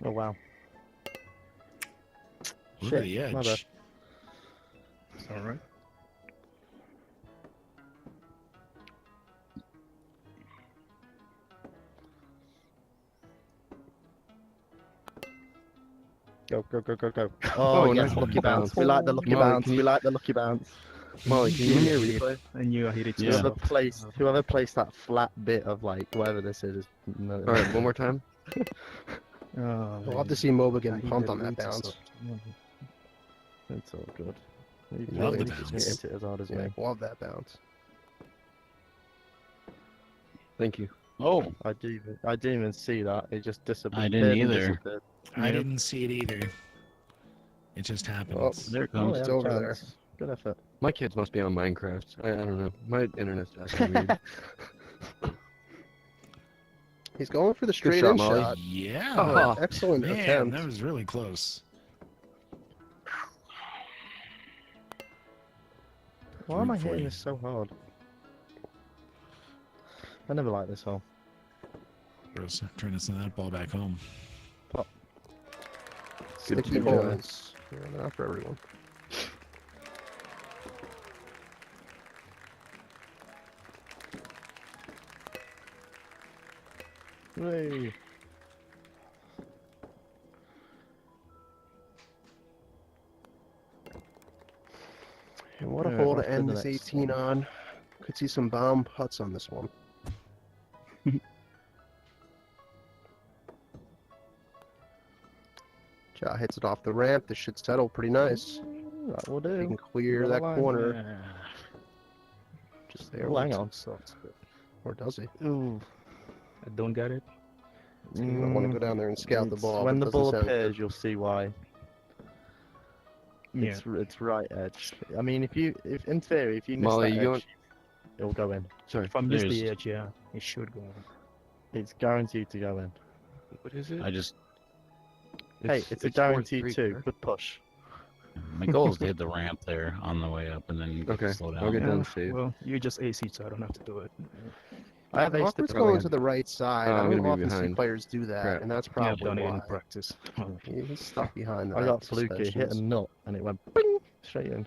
Oh wow. Look at the Shit, my bad. edge. It's alright. Go, go, go, go, go. Oh, Oh, yes, nice lucky bounce. bounce. We like the lucky Molly, bounce. can We you- like the lucky bounce. Molly, can you give me a replay? I knew I hit it too Yeah. Whoever soft. placed that flat bit of like whatever this is. No, Alright, one more time. Oh, We'll have to see Moba I getting hit pumped it on that way too bounce. soft. It's all good. You Love really the just bounce. hit it as hard as Yeah, me. love that bounce. Thank you. Oh, I didn't even see that. It just disappeared. I didn't and either. disappeared. I Yep. didn't see it either. It just happens. there it Oh, comes. yeah, It's over there. chance. Good effort. My kids must be on Minecraft. I don't know. My internet's acting weird. He's going for the Good straight shot, in Molly. shot. Yeah. Oh, Excellent Man, attempt. that was really close. Why am I Root for hitting you. this so hard? I never liked this hole. Gross. Trying to send that ball back home. Sticky Good holes. Yeah, they're not for everyone. Hey. And what a Yeah, hole off to to end the this next 18 one. on. Could see some bomb putts on this one. Ja hits it off the ramp. This should settle pretty nice. That will If he do. can clear Got a that line. corner. Just there. Oh, hang on. Or does he? Ooh. I don't get it. So you might want to go down there and scout the It's- ball. When but the it doesn't ball sound good. appears, you'll see why. Yeah. It's right edge. I mean, if in theory, if you miss Molly, that you edge, it'll go in. Sorry. If I miss the There's- edge, yeah, it should go on. It's guaranteed to go in. What is it? I just Hey, it's a 4-3, guaranteed two. sir. Good push. my goal is to hit the ramp there on the way up and then Okay, slow down. I'll get Yeah, done safe. Well, you're just AC, so I don't have to do it. I have aced it Awkward's before. going to the right side. Oh, I I'm don't gonna be often see behind. players do that, Crap. and that's Yeah, I've probably done it in why. practice. He's stuck behind that. I got fluky, hit a suspensions. nut, and it went bing straight in.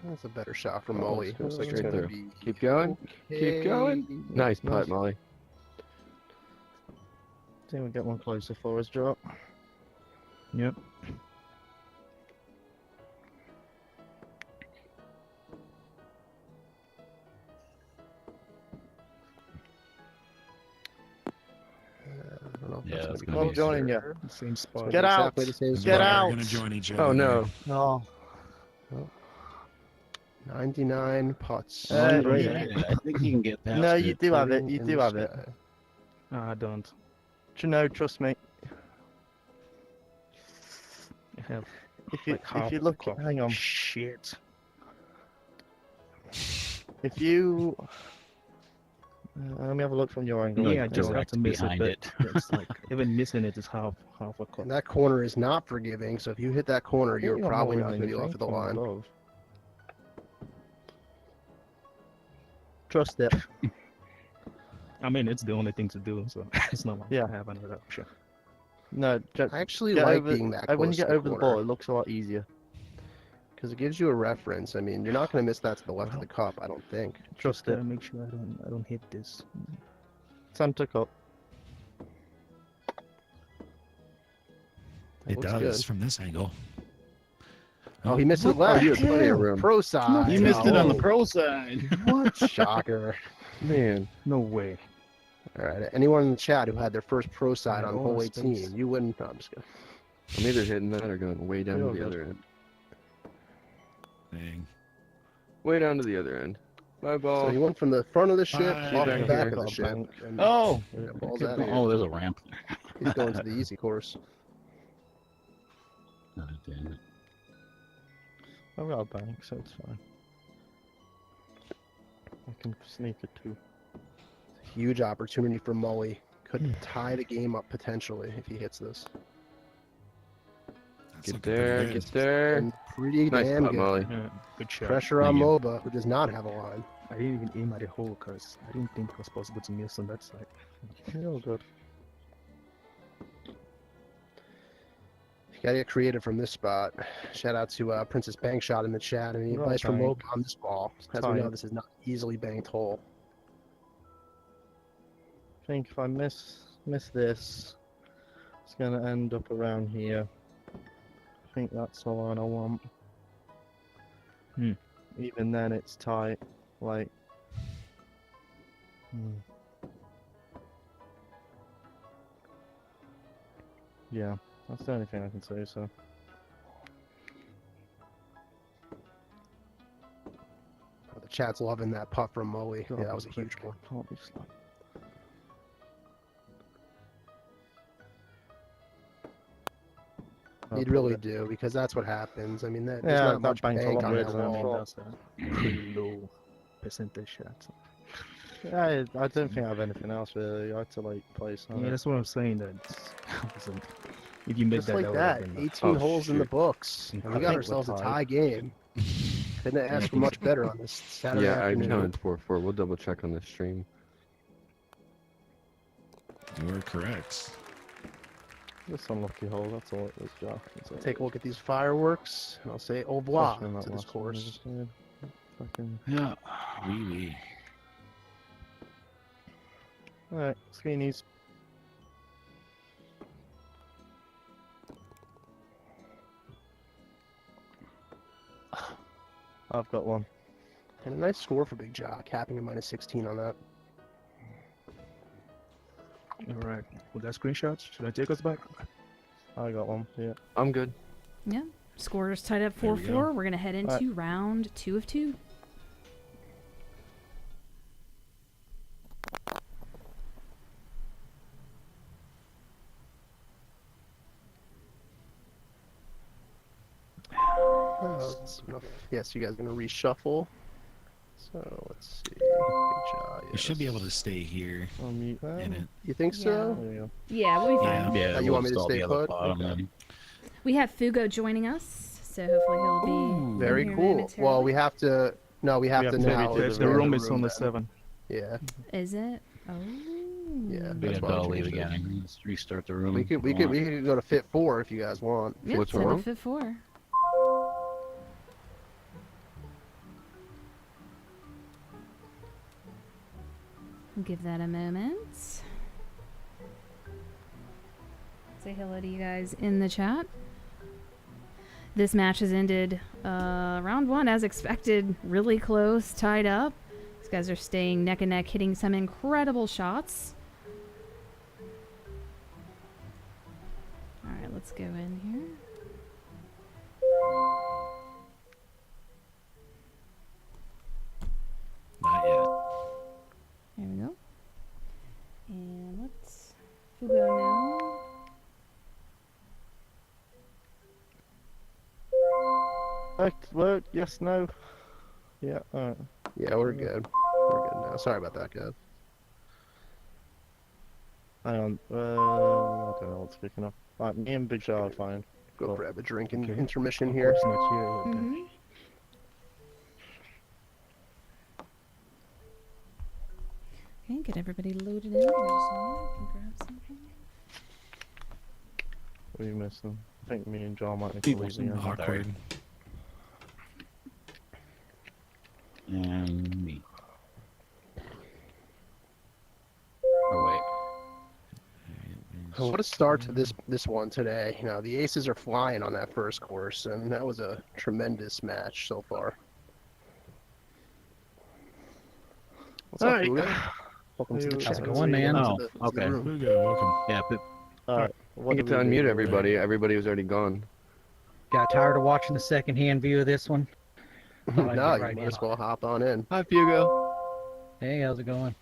That's a better shot from Oh, Mully. it's Looks like it's straight gonna through. be Keep going. Keep going. okay. Nice Nice. putt, Molly. See if we get one closer for us, drop. Yep. I don't know if Yeah, that's that's gonna gonna be be I'm joining closer. you. Same spot. Get out. Exactly the same Get spot. out. We're gonna join each other. Oh no. No. 99 putts. Hey, Straight yeah. in. I think you can get past No, it. you do have it. Putting You in do the have it. sky. I don't. No, trust me. I have If you like half if you the look, club. hang on. Shit. If you let me have a look from your angle. Like Yeah, I just have direct to miss it, behind but it. it's like even missing it is half a cut. And that corner is not forgiving, so if you hit that corner, you're got probably more not than going to be you off of the think from line. above. Trust it. I mean, it's the only thing to do, so it's not like Yeah. I have another option. No, I actually get like over- being that close when you get to the over the corner, ball, it looks a lot easier. because it gives you a reference. I mean, you're not going to miss that to the left of the cup, I don't think. Trust Gotta it. make sure I don't hit this. Santa Cup. It Looks does good. from this angle. Oh, he missed it Oh, left. you have plenty of room. Pro side. You missed it on the Oh, pro side. What? Shocker. Man. No way. All right. Anyone in the chat who had their first pro side Yeah, on all hole the 18, space. you wouldn't. No, I'm just kidding. I'm either hitting that or going way down You're to the good. other end. Dang. Way down to the other end. My ball. So he went from the front of the ship Bye. off the Back back here. of the Got a ship. bank. And Oh, yeah, ball's out of here. oh, there's a ramp. He's going to the easy course. Oh, damn it. I've got a bank, so it's fine. I can sneak it too. Huge opportunity for Mully. Could tie the game up potentially if he hits this. That's Get looking there, pretty get good. there. And pretty Nice damn putt, good. Molly. Yeah, good shot. Pressure on Thank you. Moba, who does not have a line. I didn't even aim at the hole because I didn't think it was possible to miss on that side. You're all good. You gotta get creative from this spot. Shout out to Princess Bank Shot in the chat. Any You're advice from bank. Moba on this ball? As we Tight. know, this is not easily banked hole. I think if I miss this, it's gonna end up around here. I think that's the line I want. Hmm. Even then, it's tight. Like. Yeah, that's the only thing I can say. So. Oh, the chat's loving that putt from Mully. God, Yeah, that was a quick. huge one. Can't be slow. You'd really do, because that's what happens. I mean, there's Yeah, not that much bank's a bank lot on weirder that than I I mean, wall. that's a pretty low percentage shot. So. Yeah, I don't think I have anything else really. I had to like place on Yeah, it. that's what I'm saying. That if you made Just that, like that that, would've been, 18 Oh, holes in the shoot. books. And we I got think we're ourselves a tied. tie game. Couldn't ask for much better on this Saturday Yeah, I'm afternoon. counting 4-4. We'll double check on the stream. You are correct. Just unlucky hole, that's all it was, Jack. That's all. Take a look at these fireworks, and I'll say au revoir Especially in that to this last one, course. as I said. Fucking... Yeah. Wee wee. Alright, Skeenies. I've got one. And a nice score for Bigja, capping a -16 on that. All right. Well, that screenshots. Should I take us back? I got one. Yeah. I'm good. Yeah. Scores tied up There we 4-4. go. We're going to head into round 2 of 2. Oh, that's enough. Yes, you guys are gonna reshuffle. So let's see. Bigja, You should be able yes. to stay here I'll mute that. in it. You think so? There you go. Yeah, we'll be fine. Yeah. Yeah, you want me to install stay the other put? pod on Okay. them. We have Fugo joining us, so hopefully he'll be Ooh. Very in here cool. Well, momentarily. we have to. No, we have to maybe now. do Yes, the the room room is on the then. 7. Yeah. Is it? Oh. Yeah. We That's had why I to leave changed it. again. Let's restart the room. We if could you want. go to FHIT 4 if you guys want. Yep, What's send wrong? a fit 4. Give that a moment. Say hello to you guys in the chat. This match has ended round 1 as expected, really close, tied up. These guys are staying neck and neck, hitting some incredible shots. All right, let's go in here. Not yet. There we go. And let's Fugo now. Work. Yes. No. Yeah. All right. Yeah, we're good. We're good now. Sorry about that, guys. Hang on. I don't know what's picking up. Right, me and Bigja are fine. Go Cool. grab a drink in Okay. intermission Of here. course not here. Okay. Mm-hmm. Okay, get everybody loaded in. Give me just a moment. I can grab something. What are you missing? I think me and John might need to People leave seem again. Awkward. And me. Oh What a start to this one today. You know, the aces are flying on that first course, and that was a tremendous match so far. What's up, Alright. Fugo? Welcome to the How's chat. it going, man? Welcome to Oh, the okay. room. Fugo, welcome. wait. Yeah, but Alright. I What get do to we do? unmute everybody. Everybody was already gone. Got tired of watching the second-hand view of this one. Thought I'd No, get you right might in as on well it. hop on in. Hi, Fugo. Hey, how's it going?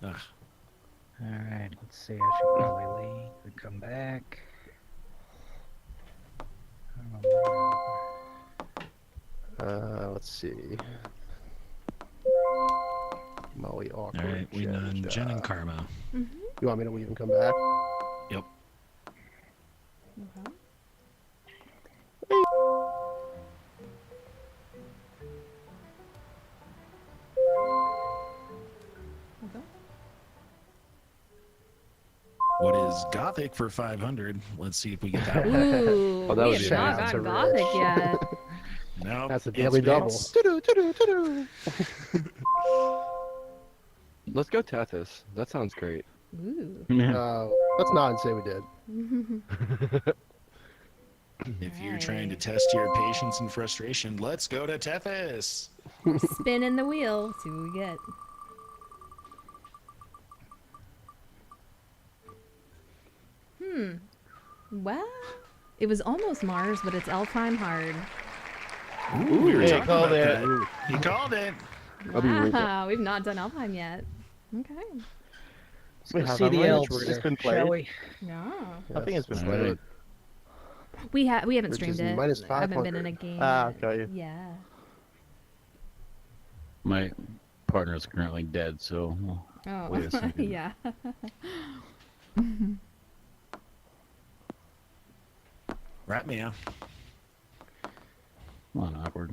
Ugh. All right, let's see. I should probably leave and come back. I don't know. Let's see. Mully, awkward. All right, we done Jen and Karma. Mm-hmm. You want me to leave and come back? Yep. Okay. Okay. What is Gothic for 500? Let's see if we get that one. Ooh, Oh, that we was have your not shout-out gotten to Gothic Rich. yet. No, That's a daily double. Let's go Tethys. That sounds great. Ooh. Let's nod and say we did. If you're trying to test your patience and frustration, let's go to Tethys. Spinning the wheel. See what we get. Well, it was almost Mars, but it's Alpine hard. Ooh, we were Yeah, talking called about it. that. He called it. I'll be right back. Wow, we've not done Alpine yet. Okay. We Let's have see the haven't we? elves, It's been played. shall we? Yeah. I think it's been Yes. played. Alright. We haven't Which streamed is it. minus I haven't been in 500. a game. Ah, yet. got you. Yeah. my partner is currently dead, so Oh, Wait a second. yeah. Right, Mia. come on, awkward.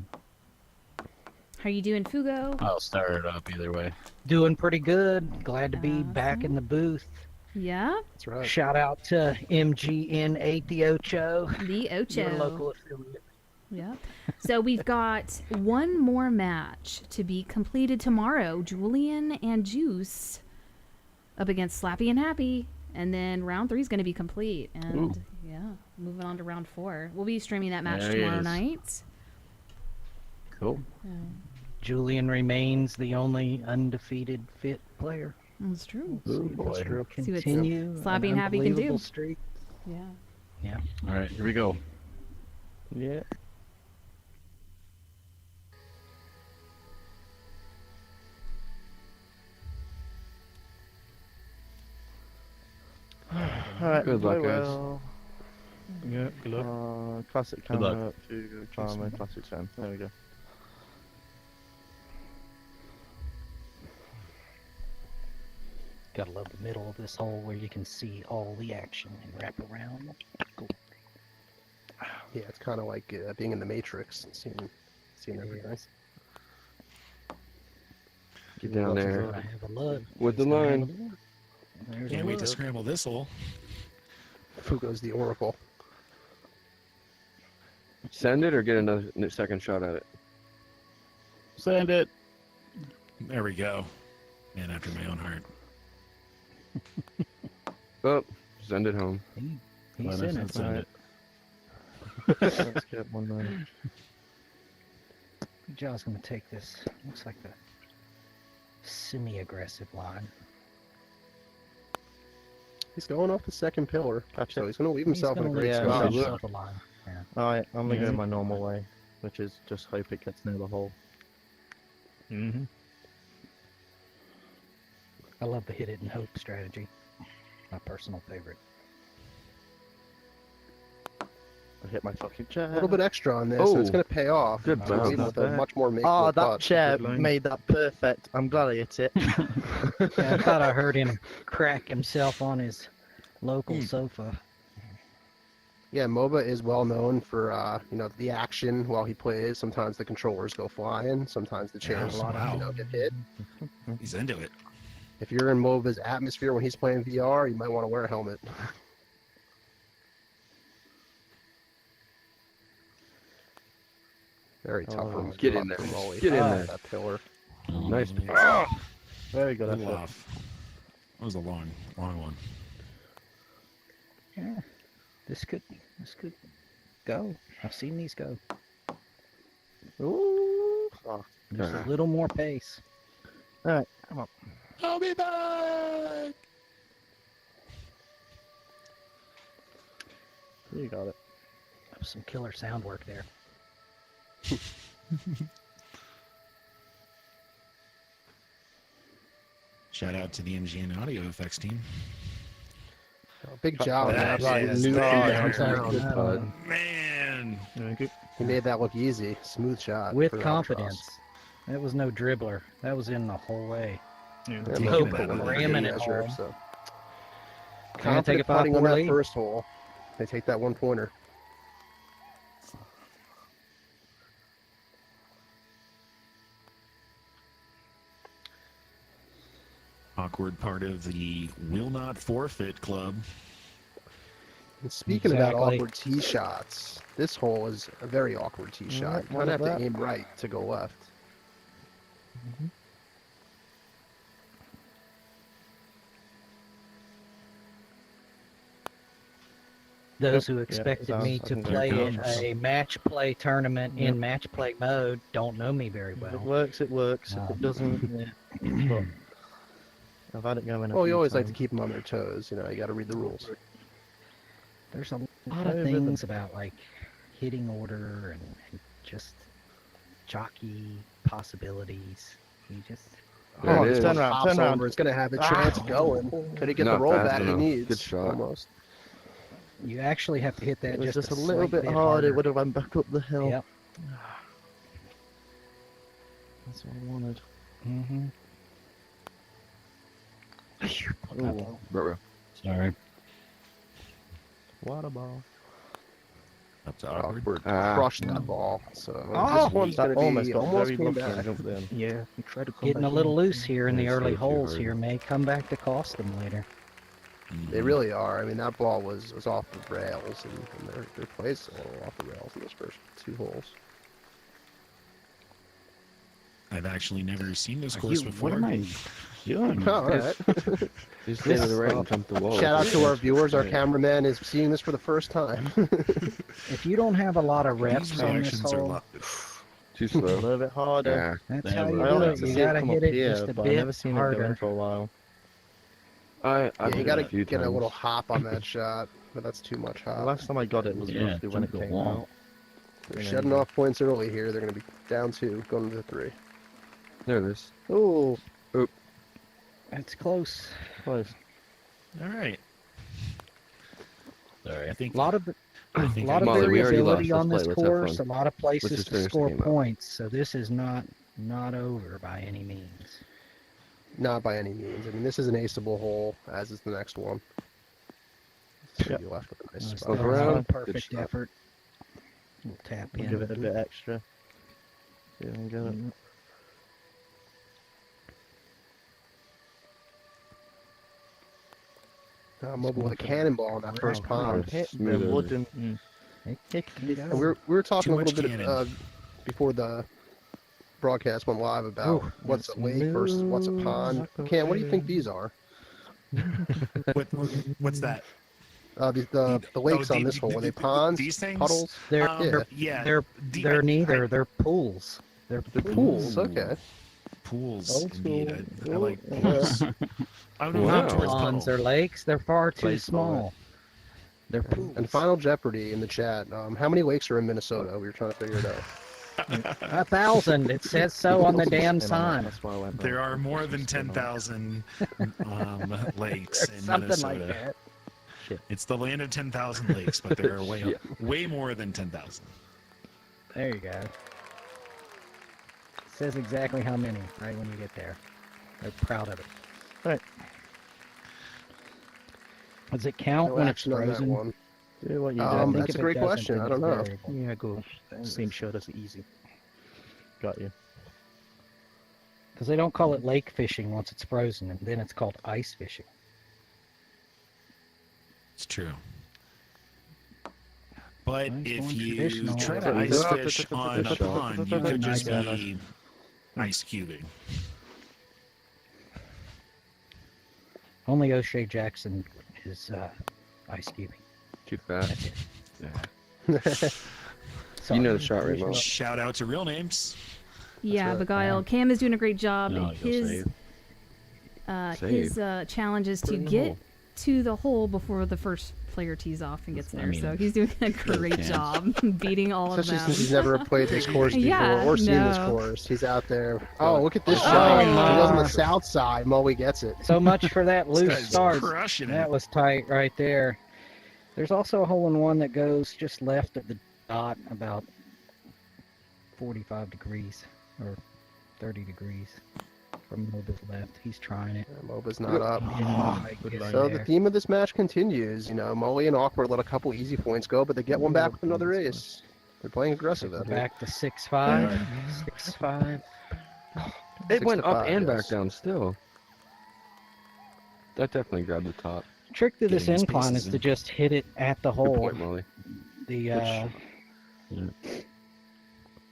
How are you doing, Fugo? I'll start it up either way. Doing pretty good. Glad to be back in the booth. Yeah, That's right. Shout out to MGN8 the Ocho. the Your Ocho. local affiliate. Yeah. So we've got one more match to be completed tomorrow. Julian and Juice up against Slappy and Happy. And then round 3 is going to be complete. And yeah, moving on to round 4. We'll be streaming that match There he tomorrow is. night. Cool. Yeah, Julian remains the only undefeated FHIT player. that's true. Oh, See if boy. he can See what continue Slappy an and Happy can do. unbelievable streak. Yeah. All right, here we go. Yeah. Alright, Good luck, very guys. well. Yeah, good luck. Classic Good luck. camera to farmer, classic 10. There we go. Gotta love the middle of this hole where you can see all the action and wrap around. Cool. Yeah, it's kind of like being in the Matrix and seeing everything. Get down there I have a look. with the He's gonna have line. a look. There's Can't a wait to look. scramble this hole. Fugo's the Oracle. Send it or get another second shot at it. Send it. There we go. Man after my own heart. Oh, send it home. He's Let in us it. send it. Let's get one there. Jaw's gonna take this. Looks like the semi-aggressive line. He's going off the second pillar, Catch so it. he's going to leave himself in a great yeah, spot. wow. himself a line. Yeah. Alright, I'm gonna go my normal way, which is just hope it gets near the hole. Mm-hmm. I love the hit it and hope strategy. My personal favorite. I hit my fucking chair. A little bit extra on this, so it's Oh. going to pay off. Good He's gonna leave him bounce. with a much more makeable Oh, that putt. chair Good line. made that perfect. I'm glad I hit it. Yeah, I thought I heard him crack himself on his local sofa. Yeah, Moba is well known for the action while he plays. Sometimes the controllers go flying. Sometimes the chairs Wow. get hit. He's into it. If you're in Moba's atmosphere when he's playing VR, you might want to wear a helmet. Very tough for him. Get in there. Get in there. That pillar. Nice. Very good Little effort. off. That was a long one. Yeah, this could go. I've seen these go. Ooh. Oh, Just a little more pace. Alright. I'll be back. You got it. That was some killer sound work there. Shout out to the MGN audio effects team. Big job. That man. is Knew very downtown. Good putt. Man. Thank you. He made that look easy. Smooth shot. With for the confidence. albatross. That was no dribbler. That was in the whole way. Yeah. Yeah, Taking Moba it put out one of in the the ramming it measure, home. so. Gonna take a Confident putting on 5-4 that lead. first hole. They take that 1-pointer. Awkward part of the will not forfeit club. And speaking about Exactly. awkward tee shots, this hole is a very awkward tee shot. Alright, You one kind of of have to that. aim right to go left. Those who yeah, expected sounds- me I to think play there in goes. a match play tournament in match play mode don't know me very If it well. works, it works. If No. it doesn't, yeah. But I've had it going. Oh, you always like to keep them on their toes. You know, you got to read the rules. There's a lot Okay, of rhythm. things about like hitting order and just jockey possibilities. You just There Oh, it this is. one Turn around, pops turn around. over. It's going to have a chance going. Could he get the Not roll fast back he enough. needs? Good shot. Almost. you actually have to hit that It was just a slight little bit hard. harder. It would have went back up the hill. Yep. That's what I wanted. Mm-hmm. Ooh, Bro. Sorry. water ball. That's awkward. Awkward. Ah. Crushed that ball. So Oh, this one's That going to almost be got almost very came lucky back. and jumped in. Yeah, we try to come Getting a back little in. loose here in the Yeah, early so too holes hard. here may come back to cost them later. They really are. I mean, that ball was off the rails, and their play's a little off the rails in those first two holes. I've actually never seen this Are course you- before. What am I doing? All right. Just stay to the right and jump the wall. Shout out to our viewers. Our cameraman is seeing this for the first time. If you don't have a lot of reps These on this reactions are hole, Too A slow. little bit harder. Yeah. That's how Never you I do like it. to You see it gotta come hit up it here, just a but I've never bit seen it go in harder. for a while. I've Yeah, you hit it gotta a few get times. a little hop on that shot, but that's too much The hop. last time I got it was Yeah, roughly when it jump the came wall. out. They're And shedding then- off points early here. They're gonna be down 2, going to 3. There it is. Oh, That's close. close. All right. Sorry. I think. A lot of I think lot of Molly, we already variability lost. on Let's this play. Let's have course. A fun. lot of places just to finish the score game out. points. So this is not over by any means. Not by any means. I mean, this is an aceable hole, as is the next one. So Yep. you're left with a nice Still spot. Look not a around. Good perfect shot. effort. We'll tap We'll in. give it a bit extra. See if I can get it. Moba with a cannonball on that first Oh, pond. Hit Smooth them over. wooden. It can go. And we were talking Too a little much bit cannon. before the broadcast went live about Ooh, what's a lake versus what's a pond. Cam, what do you think these are? What's that? The lakes on this hole, are they ponds, These things? puddles? They're Yeah. Yeah. they're neither. They're pools. They're The pools, okay. Pools, Old indeed. school. I like Yeah. pools. I'm Wow. not towards ponds puddle. or lakes. They're far too Place small. They're pools. And Final Jeopardy in the chat. How many lakes are in Minnesota? We were trying to figure it out. 1,000. It says so on the damn sign. That's why I went There back. are more than Just went back. 10,000 lakes in Something Minnesota. like that. It's the land of 10,000 lakes, but there are way more than 10,000. There you go. It says exactly how many right when you get there. They're proud of it. Right. Does it count No when it's action on that frozen? one. Do what you do. I think That's if a it great doesn't, question. then I don't it's know. variable. Yeah, go. Same shot as easy. Got you. Because they don't call it lake fishing once it's frozen, and then it's called ice fishing. It's true. But Nice if going you traditional. try Yeah, to ice yeah. fish on a pond, you could just Yeah, be ice cubing. Only O'Shea Jackson is ice cubing. Too fast. That's it. You know the shot right, Molly. Shout out to real names. Yeah, right. Beguile. Cam is doing a great job. No, you'll His Save. challenge is Put it to in the get hole. to the hole before the first player tees off and gets I there. mean, So he's doing a great chance. job beating all of Especially them. since he's never played this course before Yeah, or seen this no. course. He's out there. Oh, look at this Oh, shot. He was on the my. south side. Mully gets it. So much for that This loose guy's start. crushing That it. was tight right there. There's also a hole in one that goes just left of the dot, about 45 degrees or 30 degrees from Moba's left. He's trying it. Moba's not up. Get So in the there. theme of this match continues. You know, Mully and Awkward let a couple easy points go, but they get one back with another ace. They're playing aggressive We're out here. back to 6-5. 6-5. It went 6 to up 5, and yes. back down still. That definitely grabbed the top. Trick to this Getting his incline pieces is to in. just hit it at the Good hole. point, Molly. The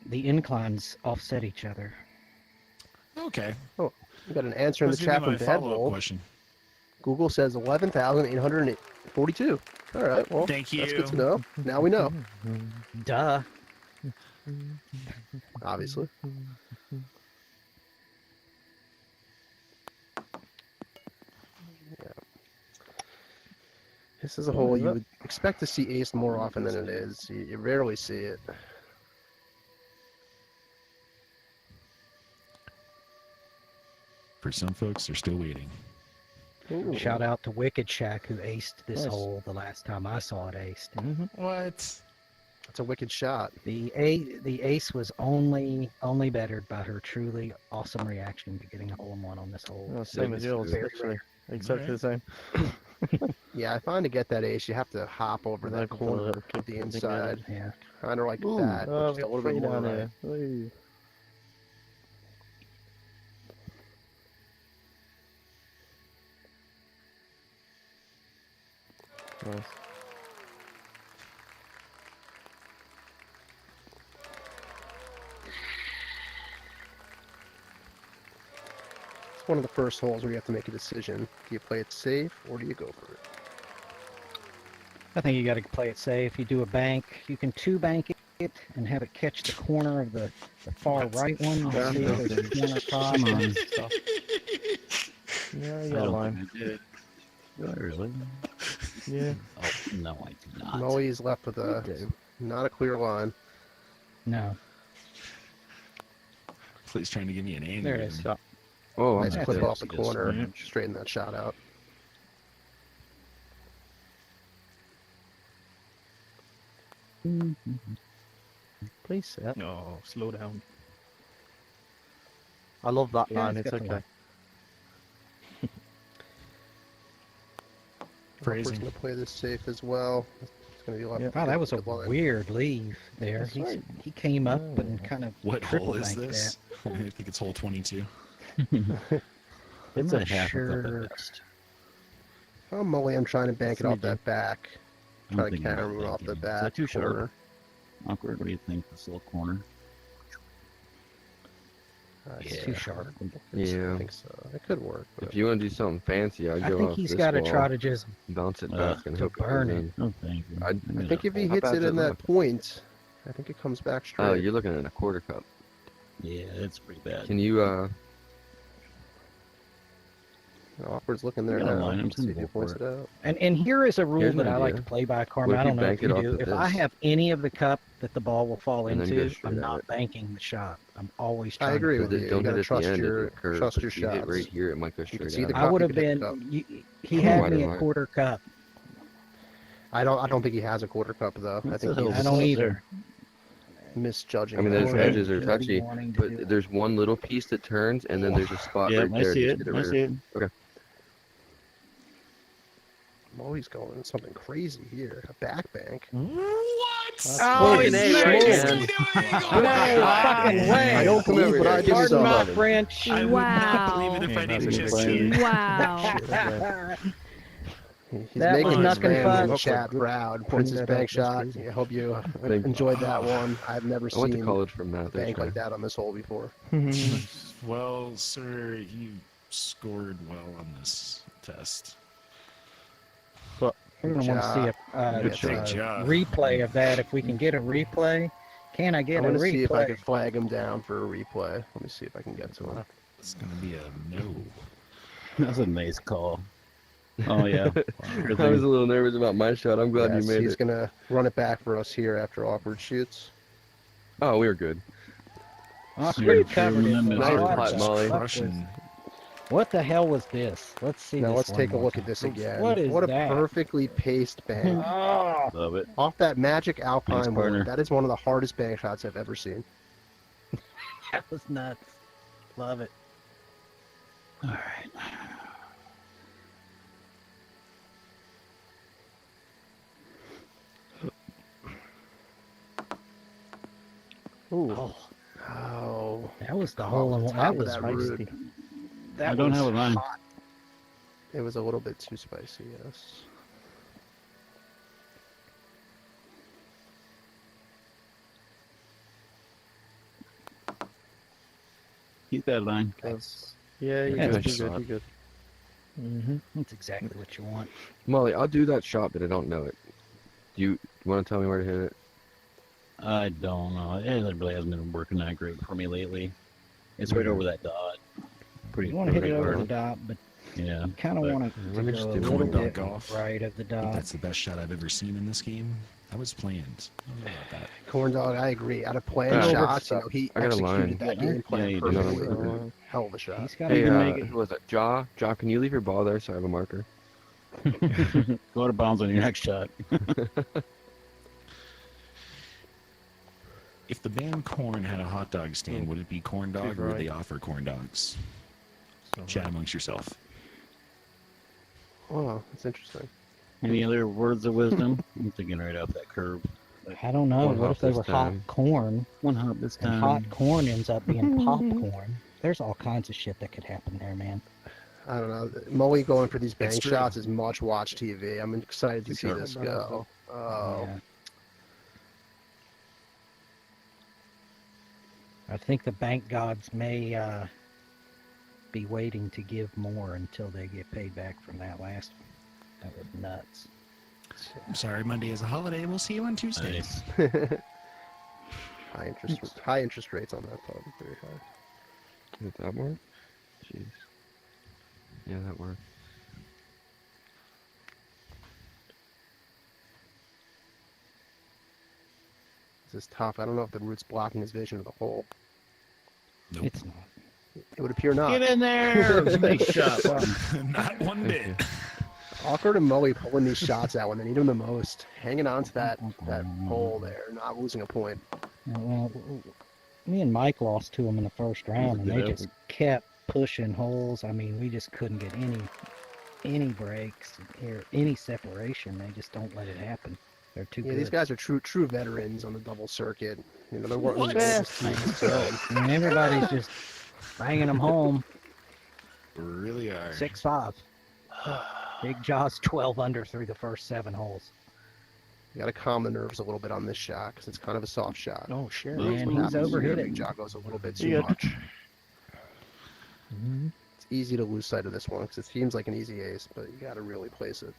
the inclines offset each other. Okay. We got an answer in the Let's get chat into from my follow-up Bedroll. question. Google says 11,842. All right, well, Thank that's you. good to know. Now we know, Duh. obviously. Yeah. This is a hole you would expect to see ace more often than it is. You rarely see it. For some folks, they're still waiting. Ooh. Shout out to Wicked Shack who aced this Nice. hole the last time I saw it aced. What? That's a wicked shot. The ace was only bettered by her truly awesome reaction to getting a hole in one on this hole. Oh, same as yours, Very literally. Exactly the same. Yeah, I find to get that ace, you have to hop over that Like a corner little of kick the thing, inside. Yeah. Kind of like Ooh, that, but oh, just we a got little bit three more down right. here. Ooh. Nice. It's one of the first holes where you have to make a decision. Do you play it safe or do you go for it? I think you got to play it safe. You do a bank. You can two bank it it and have it catch the corner of the far right one. Yeah, See if there's a corner cross. Come on. Yeah, I you got a don't line. think I did. Do I really? Yeah. Oh, no, I do not. Mully's left with a not a clear line. No, Please trying to give me an angle. there it is. Oh, Nice that's clip it. off the Yes, corner. yes. Straighten that shot out. Please set. Oh, slow down. I love that Yeah, line. it's It's got the okay. line. We're Phrasing. going to play this safe as well. It's going to be a lot. Yeah. Wow, that was a good line. weird leave there. That's right. He came up Oh. and kind of What triple hole is banked this? I think it's hole 22. It's I'm a not half sure. a cup at best. Oh, Mully, I'm trying to bank it That's off that back. I don't Try to think camera I'm move off the banking. Is back. that too sharp? corner. Awkward. What do you think? This little corner. It's Yeah. too sharp. Yeah. I think so. It could work. But If you want to do something fancy, I'd I go think off he's this got to wall, try to just. bounce it Uh, back and to hope it burn goes it. in. Oh, thank you. I I think if he How hits bad's it it in that look? point, I think it comes back straight. Oh, you're looking at a quarter cup. Yeah, it's pretty bad. Can you, Awkward's looking there You got a now. line, I'm See if he gonna go points for it out. And here is a rule Here's an that I like idea. to play by, What Carmen. if I you don't know if bank you it off do. to If I this? have any of the cup that the ball will fall And then go into, straight I'm at not it. banking the shot. I'm always I trying. agree to with fill you. it. Don't gotta hit at trust the end your- of the curve. trust but your if you hit shots. right here, it might go You can straight see out. the I cup, would you have can hit been. the cup. He had Wider me at line. quarter cup. I don't think he has a quarter cup though. I That's think a hell of he's I don't cup either. misjudging. I mean, that. those Or edges are really touchy, wanting to do but it. there's one little piece that turns, and then there's a spot Yeah, right I there. see Just it. hit I right see it. Mully's going something crazy here. A back bank. What? Oh, he's he's smashing. No fucking way. I don't Come believe over what here. I Give me just Pardon some my saw. money. French. I would not believe it if Yeah, I didn't nothing just to see play. it. Wow. He's That making was his nothing fans fun. in chat proud. Princess that bank up, that's shot. crazy. I hope you Thank you. enjoyed that one. I've never I went to seen college for math. a bank That's like that on this hole before. Well, sir, you scored well on this test. We're gonna want to see a Good job. replay of that. If we can get a replay, can I get I'm a gonna see if I replay? can flag him down for a replay. Let me see if I can get to him. It's gonna be a no. That's a nice call. Oh yeah. I was a little nervous about my shot. I'm glad Yes, you made he's it. gonna run it back for us here after awkward shoots. Oh, we were good. Oh, You're pretty covered it. in the but middle. what Nice the pot, Molly. fuck was- Crushing. What the hell was this? Let's see. Now this let's one take a more look time. at this again. What is a that? perfectly paced bank. Oh, Love it. Off that magic alpine partner. board. That is one of the hardest bank shots I've ever seen. that was nuts. Love it. All right. Ooh. Oh, Oh. that was the Oh, hole in one. top That of was that spicy. That I don't was have a line. hot. It was a little bit too spicy, yes. Keep that line. Yeah, you're Yeah, good. nice You're shot. good. You're good. Mm-hmm. That's exactly what you want. Molly, I'll do that shot, but I don't know it. Do you want to tell me where to hit it? I don't know. It really hasn't been working that great for me lately. It's right over that dot. Pretty. You want to hit it pretty over hard. the dot, but Yeah. you kind of but- want to Let me go just a do little one bit dunk off. right of the I think dot. that's the best shot I've ever seen in this game. That was planned. I don't know about that. Corn dog, I agree. Out of planned Yeah. shots, you know, he I got a line. executed that game plan Yeah, you did. perfectly. No, Hell of a shot. He's got Hey, to make it. who was it? Jaw, can you leave your ball there so I have a marker? Go out of bounds on your next shot. If the band Corn had a hot dog stand, would it be corn dog or would they offer corn dogs? Chat amongst yourself. Oh, that's interesting. Any other words of wisdom? I'm thinking right off that curve. I don't know. One What hop if they this were hot time. corn One hop this and time. hot corn ends up being popcorn? There's all kinds of shit that could happen there, man. I don't know. Mully going for these bank It's true. shots is much watch TV. I'm excited to see Sure. this go. Oh, Yeah. I think the bank gods may be waiting to give more until they get paid back from that last. That was nuts. I'm sorry, Monday is a holiday. We'll see you on Tuesday. Nice. high interest rates on that putt. Very high. Did that work? Jeez. Yeah, that worked. This is tough. I don't know if the root's blocking his vision of the hole. Nope. It's not. It would appear not. Get in there! Nice shot. Not one bit. Awkward and Mully pulling these shots out when they need them the most. Hanging on to that hole there, not losing a point. Well, me and Mike lost to them in the first round, and they just kept pushing holes. I mean, we just couldn't get any breaks or any separation. They just don't let it happen. They're too Yeah, good. these guys are true veterans on the double circuit. You know, they're working What? with this team. So, And everybody's just banging them home. Really are. 6-5. Big Jaw's 12 under through the first 7 holes. you got to calm the nerves a little bit on this shot because it's kind of a soft shot. Oh shit. Man, What he's happens overhit here, it. Big Jaw goes a little bit You too got- much. It's easy to lose sight of this one because it seems like an easy ace, but you got to really place it.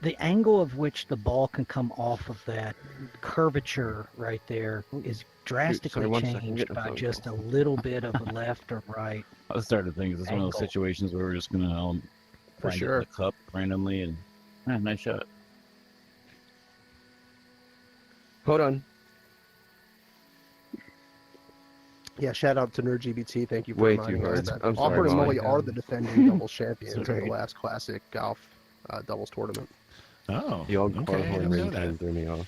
The angle of which the ball can come off of that curvature right there is drastically one second, changed get the by phone just a little bit of a left or right. I was starting to think it's one of those Angle. situations where we're just gonna For find it sure. in the cup randomly and nice shot. Hold on. Yeah, shout out to NerdGBT. Thank you for Way reminding too us hard. that I'm sorry, Awkward and Molly. Mully are the defending doubles champions in Sorry. the last classic golf doubles tournament. Oh. The old okay, I Carhorn didn't know ring that. kind threw me off.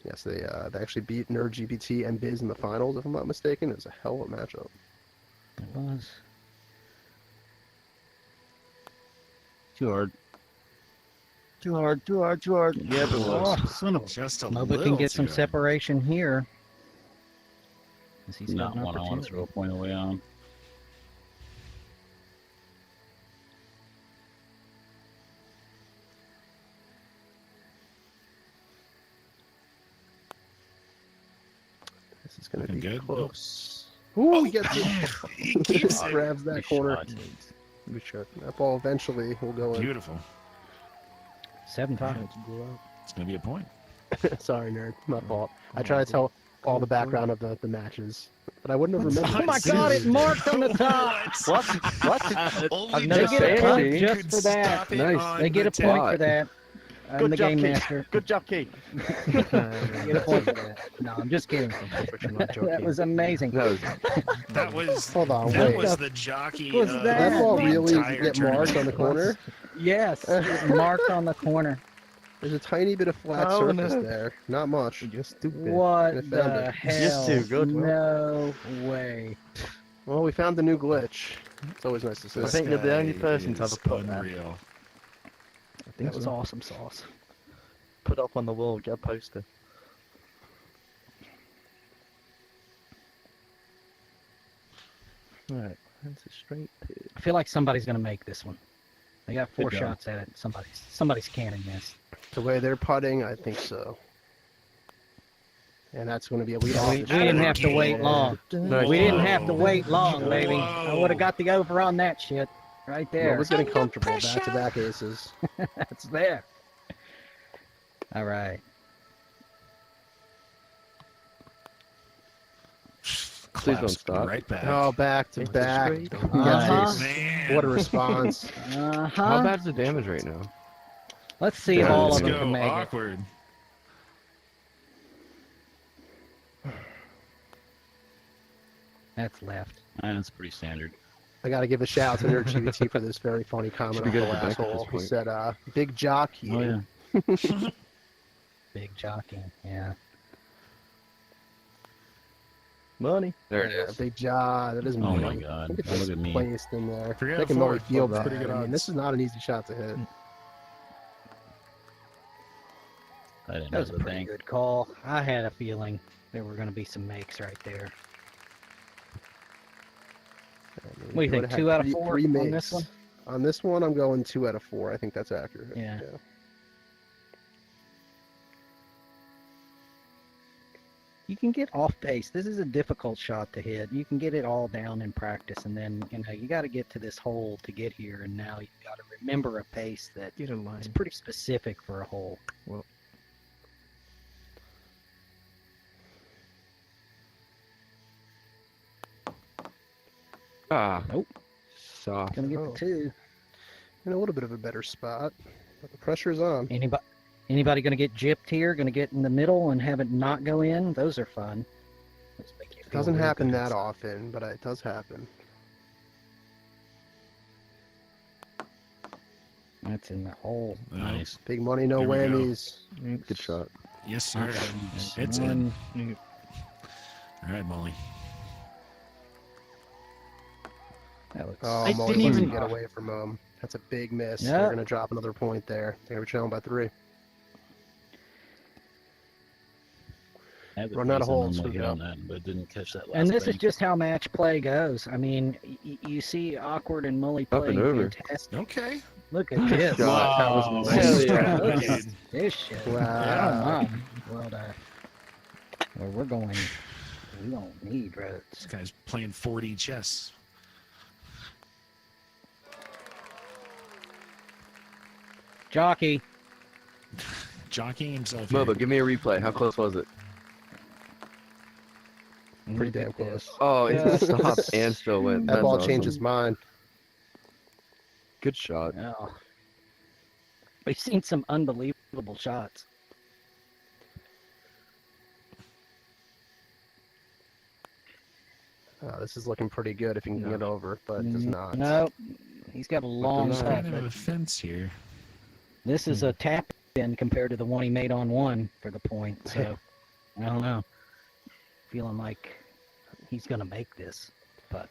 Yes, they actually beat NerdGBT and Biz in the finals, if I'm not mistaken. It was a hell of a matchup. It was. Too hard. Too hard. Yep, it was. Son of just a Moba little can get too some hard. separation here. 'Cause he's got Not an one I want to opportunity. throw a point away on. This is going to Looking be good. close. Ooh, he gets it. He keeps it. Grabs that Nice corner. shot. Good shot. That ball eventually will go in. Beautiful. 7-5. It's gonna be a point. Sorry, nerd. My fault. I try to tell all the background of the matches, but I wouldn't have remembered. Oh my God! It marked on the top. What? Only I've never Jack said Cook anything. Just could for that. stop it Nice. on They get a the point tip. for that. I'm Good the job, game Keith. master. Good job, Keith. Get a point for that. No, I'm just kidding. That was amazing. That was Hold on, That wait. was the jockey. Was of that? That ball the really entire get marked on the tournament. corner? Yes, it marked on the corner. There's a tiny bit of flat Oh, surface no. there. Not much. You're stupid. What I found the it. hell? Just too good, No way. Well, we found the new glitch. It's always nice to see. I This think you're the only guy person to have is a putt there. unreal. I think That was so. awesome sauce. Put up on the wall, get a poster. Right, that's a straight pitch. I feel like somebody's gonna make this one. They got 4 Good job. shots at it. Somebody's canning this. The way they're putting, I think so. And that's going to be a lead off. We didn't have to wait long. Nice. We didn't have to Whoa. wait long, baby. I would have got the over on that shit right there. Moba's getting comfortable. Back-to-back aces. That's there. All right. Please don't Collapsed stop. Right back. Oh, back-to-back. straight. Uh-huh. Man. What a response. How Uh-huh. bad's the damage right now? Let's see if all Let's of them go. can make it. Awkward. That's left. That's pretty standard. I got to give a shout out to NerdGBT for this very funny comment Should on be the good at the last back at hole. this He point. said, big jockey. Oh yeah. Big jockey. Yeah. Money. There it is. Big jaw. That is Oh my money. God. Look at Look this at me. placed in there. Forget Making for Mully it. feel That's bad. pretty good I mean, odds. this is not an easy shot to hit. I didn't That know was a the pretty thing. good call. I had a feeling there were going to be some makes right there. What do you think, 2 out of 4 on makes. this one? On this one, I'm going 2 out of 4. I think that's accurate. Yeah. You can get off pace. This is a difficult shot to hit. You can get it all down in practice, and then you got to get to this hole to get here. And now you've got to remember a pace that Get a line. is pretty specific for a hole. Ah, Nope. soft. Gonna get Oh. the 2. In a little bit of a better spot, but the pressure's on. Anybody gonna get gypped here? Gonna get in the middle and have it not go in? Those are fun. Those make you It feel doesn't real happen good that inside. often, but it does happen. That's in the hole. Nice. Big money, no There we go. whammies. Good shot. Yes, sir. There's It's in. one. All right, Mully. That looks. Oh, I Mully didn't wants to even- get away from him. That's a big miss. Yeah. They're going to drop another point there. They were trailing by 3. I have a Run out of reason holes, I'm gonna we get go. on that, but didn't catch that last And this is bank. just how match play goes. I mean, you see Awkward and Mully Up and playing over. fantastic. Okay. Look at this. God, that was Wow. nice. Hell yeah. Look Dude. at this shit. Wow. I don't mind. Well, we're going. We don't need This roads. guy's playing 4D chess. Jockey. Jockeying himself here. Moba, give me a replay. How close was it? Pretty Look damn at close. this. Oh, Yeah. it stopped and still went. That That's ball awesome. changed his mind. Good shot. Oh. We've seen some unbelievable shots. This is looking pretty good if he can get over, but it does not. No, he's got a long not? putt. Kind of a fence here. This is a tap in compared to the one he made on 1 for the point. So I don't know. Feeling like he's gonna make this, but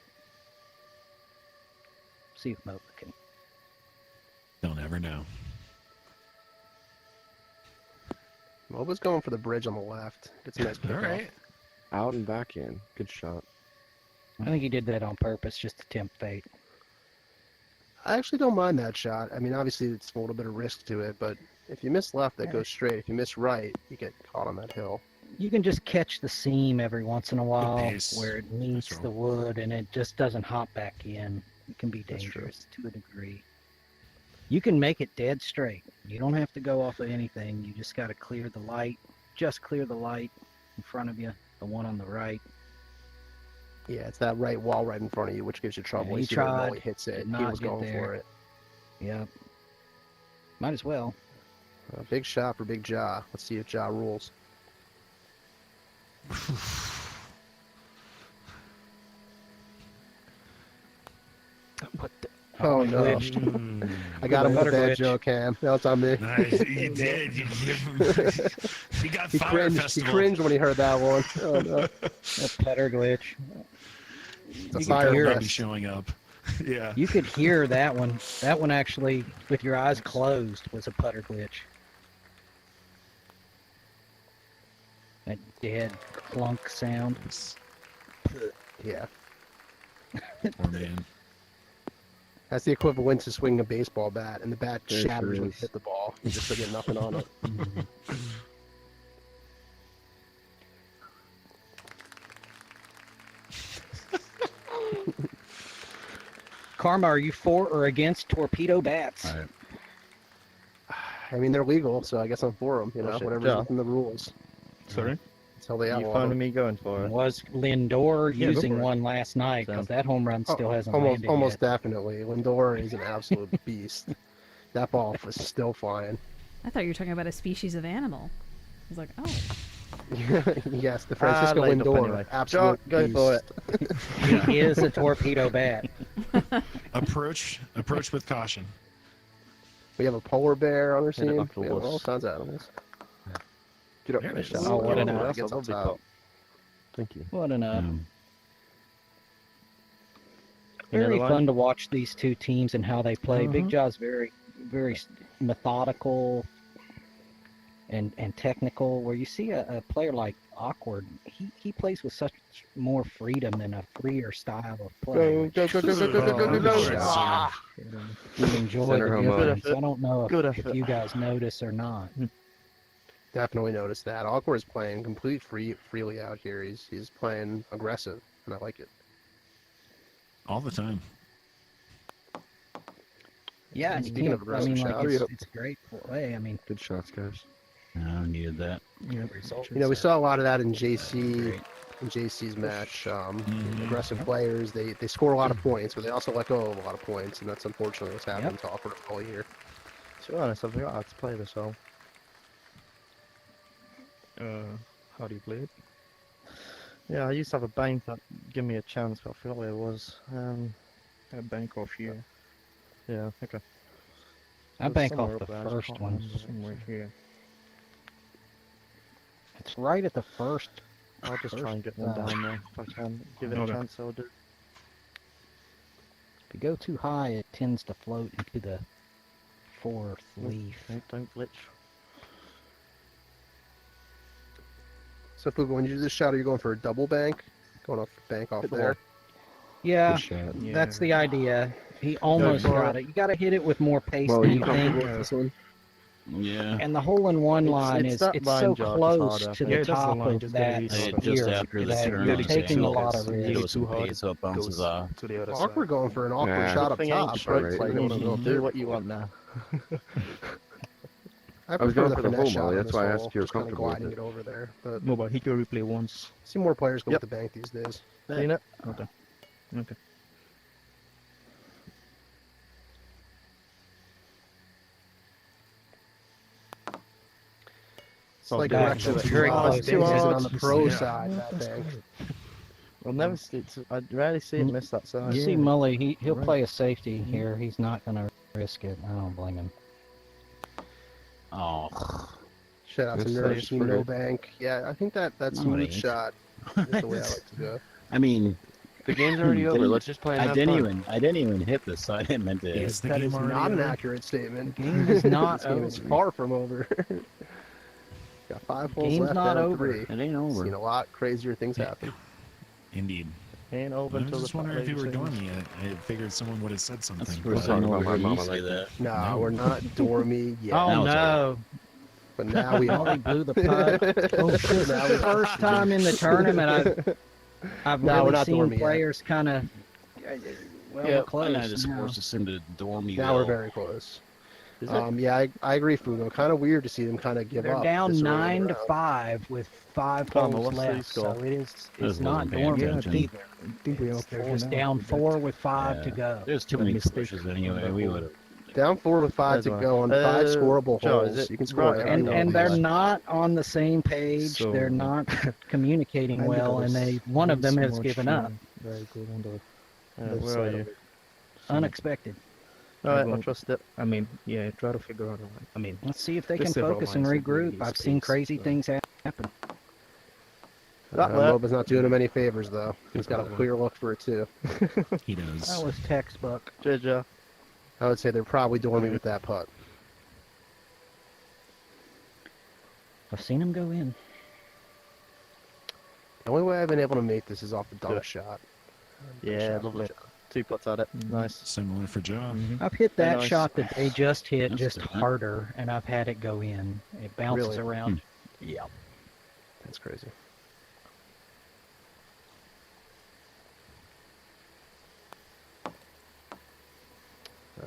see if Moba can. Don't ever know. Moba's going for the bridge on the left. Gets a nice pick All off. right. Out and back in. Good shot. I think he did that on purpose just to tempt fate. I actually don't mind that shot. I mean, obviously it's a little bit of risk to it, but if you miss left, that goes straight. If you miss right, you get caught on that hill. You can just catch the seam every once in a while pace. where it meets That's the wood and it just doesn't hop back in. It can be That's true. dangerous to a degree. You can make it dead straight. You don't have to go off of anything. You just got to clear the light. Just clear the light in front of you, the one on the right. Yeah, it's that right wall right in front of you, which gives you trouble. Yeah, You he see where tried, Mully hits it. did He not was get going there. for it. Yep. Might as well. A big shot for Big Ja. Let's see if Ja rules. What the? Oh, no. glitched. I got him with a Putter bad glitch. joke, Cam. Now it's on me. Nice. You did. You got He Fire cringed. He Festival. cringed when he heard that one. Oh, no. A putter glitch. It's a You fire could hear Everybody fest. showing up. Yeah. You could hear that one. That one actually, with your eyes closed, was a putter glitch. That dead clunk sound. Yeah. Poor man. That's the equivalent to swinging a baseball bat, and the bat There shatters sure when you is. hit the ball. You just get nothing on it. Karma, are you for or against torpedo bats? All right. I mean, they're legal, so I guess I'm for them. You know, Bullshit, whatever's Ja. within the rules. Sorry? That's how they You outlaw finding them. me going for it? Was Lindor Yeah, go using for it. one last night? Because that home run still hasn't Almost, landed almost yet. definitely. Lindor is an absolute beast. That ball was still flying. I thought you were talking about a species of animal. I was like, oh. Yes, the Francisco laid up Lindor, anyway. absolute Go for beast. it. He is a torpedo bat. Approach with caution. We have a polar bear on our And an team. We have octopus. all kinds of animals. Get up There there, it is. shot. Oh, what an that eye. gets on Lovely top. pop. Thank you. What an Um, Very Another fun one? to watch these two teams and how they play. Big Mhm. Jaw's very, very methodical and technical. Where you see a player like Awkward, he plays with such more freedom than a freer style of play. Go, go, go, go, go, go, go, go, go. Oh, Ah! You enjoy Center the home difference. run. I don't know Good if effort. you guys notice or not. Definitely noticed that. Awkward is playing freely out here. He's playing aggressive, and I like it. All the time. Yeah, and you Speaking can't. of I mean, aggressive like shots. it's great play. I mean, Good shots, guys. I needed that. result. You know, we saw a lot of that in JC. Great. in JC's match. Aggressive players, they score a lot of points, but they also let go of a lot of points, and that's unfortunately what's happened to Awkward all year. To be honest, I forgot how to play this all. How do you play it? Yeah, I used to have a bank that gave me a chance, but I forgot where it was. A bank off here. Yeah, okay. I It was bank somewhere off up the there, I just first can't one. remember. Somewhere here. It's right at the first. I'll just try and get them down there if I can. Give it a Okay. chance, I'll do. If you go too high, it tends to float into the fourth leaf. Don't glitch. So, Fugo, when you do this shot, are you going for a double bank? Going off bank off Hit the there? Yeah, Good shot. that's the idea. He almost for got it. You got to hit it with more pace Well, than you you Comfortable think. with this one? Yeah. And the hole-in-one line it's is that it's line so jar, just close harder. to Yeah, the that's the top line, of just gotta that hit Just harder. gear after the that turn, you're I'm taking a saying, lot of you risk. go some Too hard. pace, so it bounces Goes off. to the other Awkward side. going for an awkward Nah. shot up Thing ain't top, straight, right? so Like, you no, do what you want now. I was prefer going the for the finesse hole, shot Molly, on that's this why I hole, asked if you were just kind of comfortable with gliding it. it over there. But No, but he can replay once. I see more players go Yep. with the bank these days. Seen it? Okay. Okay. It's like that direction was too very hard. close. Too hard on the Yeah. pro Yeah. side, that bank. I'll never see it. I'd rarely see it miss that side. You see Mully, he'll Right. play a safety here. He's not going to risk it. I don't blame him. Oh. Shout out to That's Nerds nice Team for No you. Bank. Yeah, I think that No, smooth it ain't. shot is the way I like to go. I mean, The game's already over. Didn't- Let's just play and I have didn't fun. even hit this, so I didn't meant to. Is the That game is already not an over? accurate statement. The game is not This game is over. far from over. Got 5 holes Game's left not down over. 3. It ain't over. Seen a lot crazier things happen. Indeed. Ain't over I was until just the wondering if you were lady sings. dormy. I figured someone would have said That's something. the We're first talking time about my I mama you say like that. No, No. we're not dormy yet. Oh Now it's no! But now we Mully are. blew the putt. Oh shit! Now That's the first time in the tournament I've No, we're really not seen dormy yet. players kind of. Well, Yeah, we're close. And I just now. forced him to dorm me. Now we're very close. Is it? Yeah, I agree, Fugo. Kind of weird to see them kind of give They're up. down this early in the 9 to round. 5 with 5 Palmer, holes what's the left, score? so it's Just not wasn't paying dormant attention. either. I think we're up there It's now. down 4 with 5 Yeah. to go. There's too A many mistake. pushes anyway. We would have. Down 4 with 5 to There's go on one. 5 scoreable Joe, is holes. it You can score right? every And one and of they're these. not on the same page. So- They're not communicating And well, and one of them has given up. Very good on the Where side are of you? it. Unexpected. Alright, I won't- trust it. I mean, yeah, try to figure out a line. I mean, Let's see if they There's can several focus and lines that really regroup. I've seen space, crazy so- things happen. Moba's not doing him any favors, though. He's got a clear look for it, too. He does. That was textbook. Bigja. I would say they're probably dormy with that putt. I've seen him go in. The only way I've been able to make this is off the dunk shot. Yeah, Shot. lovely. 2 putts at it. Nice. Similar for Joe. I've hit that nice. shot that they just hit That's just different. harder, and I've had it go in. It bounces Really? around. Yeah. That's crazy.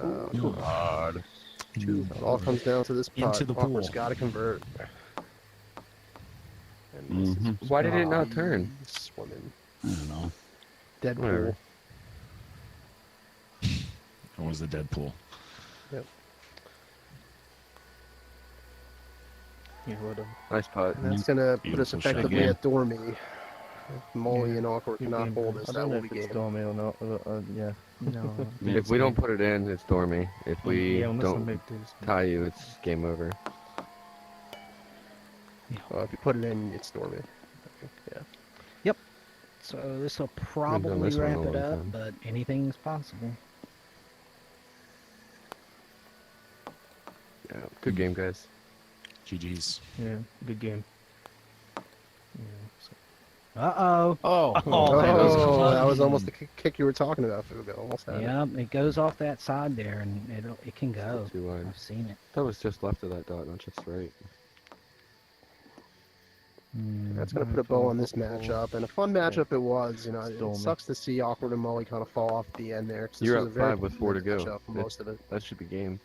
Ooh. God. Ooh. It all comes down to this putt. Into the Awkward's pool. got to convert. And this is- Why did it not turn? Swimming. I don't know. Dead Whatever. pool. Or was the Deadpool? yeah, well done. Nice putt. And that's going to put us Beautiful shot. effectively Yeah. at dormy. If Mully and Awkward Good cannot game. hold us, I that don't know will if be it's game. stormy or not, but yeah. No. If we don't put it in, it's dormy. If we yeah, unless I don't make this. tie you, it's game over. If you put it in, it's dormy. Yeah. So this will done probably this one in wrap a it long up, time. but anything's possible. Yeah. Good game, guys. GG's. Yeah, good game. Yeah, so. Uh-oh. Oh. Oh, that was Oh, close. that was almost the kick you were talking about, Fugo. Almost had it. Yeah, it goes off that side there, and it can go. Too wide. I've seen it. That was just left of that dot, not just right. That's going to put a bow on this matchup, and a fun matchup it was. You know, it Stormy. sucks to see Awkward and Mully kind of fall off at the end there. 'cause this You're was up a very 5 with 4 to go. matchup for most of it. That should be game.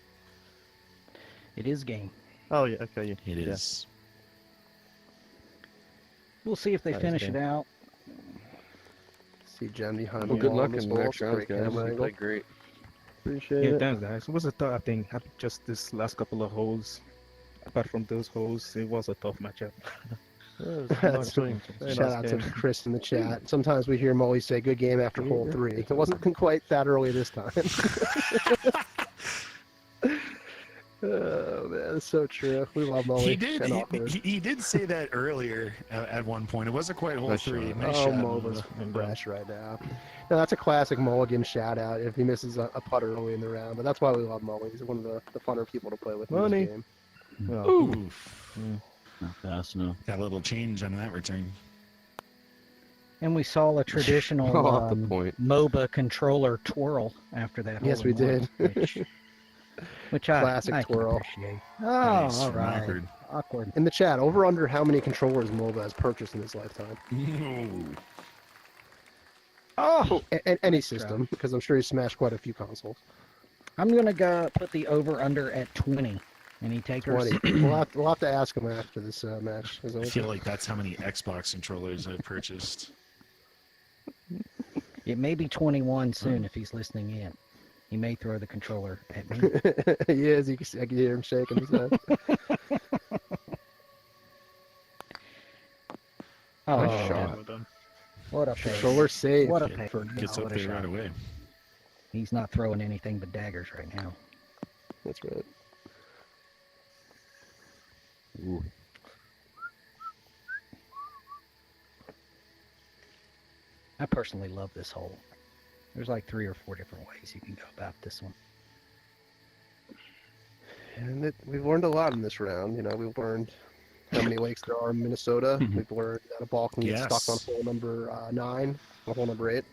It is game. Oh, yeah, okay. It yeah. is. We'll see if they That is finish game. it out. See Jen behind Well, the good wall luck on this in the hole. next It's a round, great guys. camera You angle. played great. Appreciate Yeah, it. thanks, guys. It was a tough thing. Just this last couple of holes. Apart from those holes, it was a tough matchup. That's Very Shout nice out to game. Chris in the chat. Sometimes we hear Mully say good game after hole 3. It wasn't quite that early this time. Oh man, that's so true. We love Mully. He did. And awkward. He did say that earlier at one point. It wasn't quite hole Nice 3. shot. Nice Oh, shot, Moba's Moba. fresh right now. No, that's a classic Mulligan shout out if he misses a putter early in the round. But that's why we love Mully. He's one of the funner people to play with in Money. this game. Oh, Oof. Not fast enough. Got a little change on that return. And we saw a traditional Off the point. MOBA controller twirl after that. Yes, we hole-in-one, which I Classic can twirl. appreciate. Oh, Nice all from right. Awkward. Awkward. In the chat, over under how many controllers Moba has purchased in his lifetime? Ooh. Oh, Any Nice try. system, because I'm sure he's smashed quite a few consoles. I'm gonna go put the over under at 20. Any takers? 20. we'll have to ask him after this match is I over. feel like that's how many Xbox controllers I've purchased. It may be 21 soon if he's listening in. He may throw the controller at me. He is. I can hear him shaking his head. Oh, Nice yeah. shot. What a pay. Controller save. What a Get- pay. Gets What up a there shot. right away. He's not throwing anything but daggers right now. That's right. Ooh. I personally love this hole. There's like 3 or 4 different ways you can go about this one. And we've learned a lot in this round. You know, we've learned how many lakes there are in Minnesota. We've learned that a ball can get stuck on Yes. hole number 9 or hole number 8.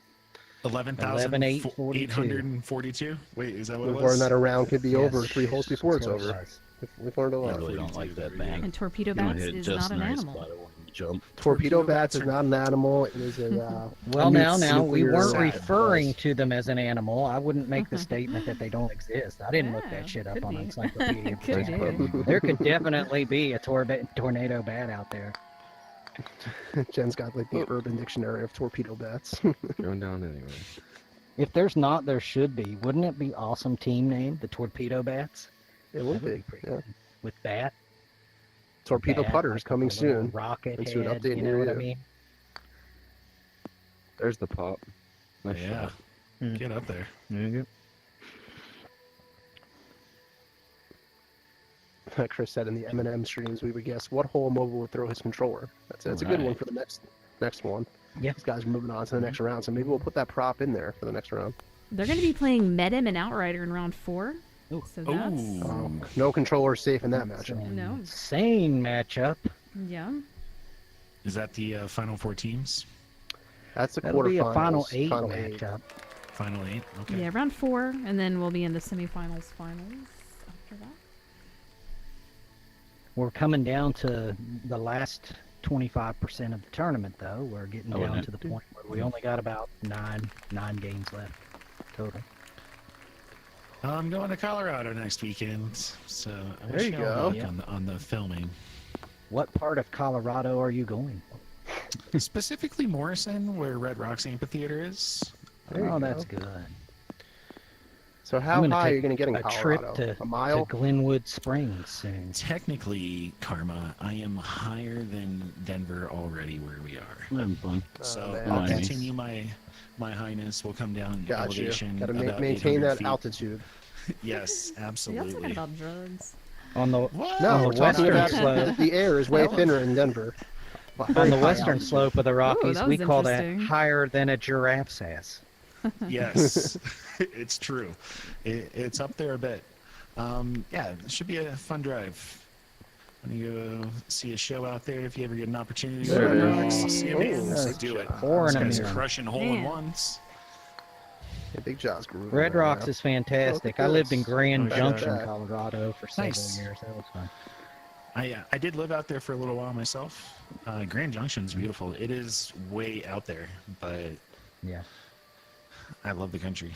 11,842. Wait, is that what it We've was? learned that a round could be Yes. over 3 holes before it's That's what it over. was. We've learned a I lot. really don't like that bang. And torpedo You don't bats hit is just not an nice, animal. but I don't want to jump. Torpedo bats is are- not an animal. It is a. Well, a now, we nuclear weren't sad referring device. to them as an animal. I wouldn't make the statement that they don't exist. I didn't look Yeah, that shit up could on be. Encyclopedia Could Britannica. be. There could definitely be a tornado bat out there. Jen's got like the Urban Dictionary of torpedo bats. Going down anyway. If there's not, there should be. Wouldn't it be awesome team name, the Torpedo Bats? It would That would be. pretty Yeah. good. With bat. Torpedo bat, putters like coming a little soon. Rocket Into an head, update you near know what I you. mean? There's the pop. Nice Yeah. shot. Get up there. Chris said in the M&M streams, we would guess what hole Moba would throw his controller. That's a good one Right. for the next one. Yeah. These guys are moving on to the next round, so maybe we'll put that prop in there for the next round. They're going to be playing Medem and Outrider in round 4. Ooh. So that's Ooh. No controller safe in that That's matchup. an No. insane matchup. yeah. Is that the final 4 teams? That's the That'll be a quarterfinals. final 8 Final 8. matchup. Final 8? Okay. Yeah, round 4, and then we'll be in the semifinals finals after that. We're coming down to the last 25% of the tournament, though. We're getting Oh, down and to the point where we only got about nine games left total. I'm going to Colorado next weekend, so I There wish you y'all go. luck Yeah. on the filming. What part of Colorado are you going? Specifically Morrison, where Red Rocks Amphitheater is. There you Oh, that's go. good. So I'm how gonna high are take you going to get in a Colorado? trip A mile? to Glenwood Springs soon. Technically, Karma, I am higher than Denver already where we are. I'm having fun. So man. I'll Nice. continue my highness. We'll come down in Got you. elevation. Got to about maintain 800 that feet. altitude. Yes, Are y'all talking absolutely. about drugs? On the What? No, On the we're talking about western slope. the air is way thinner in Denver. on the western slope of the Rockies, that we was call that interesting. higher than a giraffe's ass. Yes, it's true. It's up there a bit. Yeah, it should be a fun drive. When you go see a show out there, if you ever get an opportunity to There go to it Red Rocks, is. see a Oh, band, nice do it. job. Or These in a guys mirror. crushing hole in ones. Yeah, Big Jaw's grooving Red right Rocks now. is fantastic. Look at I lived in this. Grand Back Junction, back. Colorado for several Nice. years. That was fun. I did live out there for a little while myself. Grand Junction's beautiful. It is way out there, but Yeah. I love the country.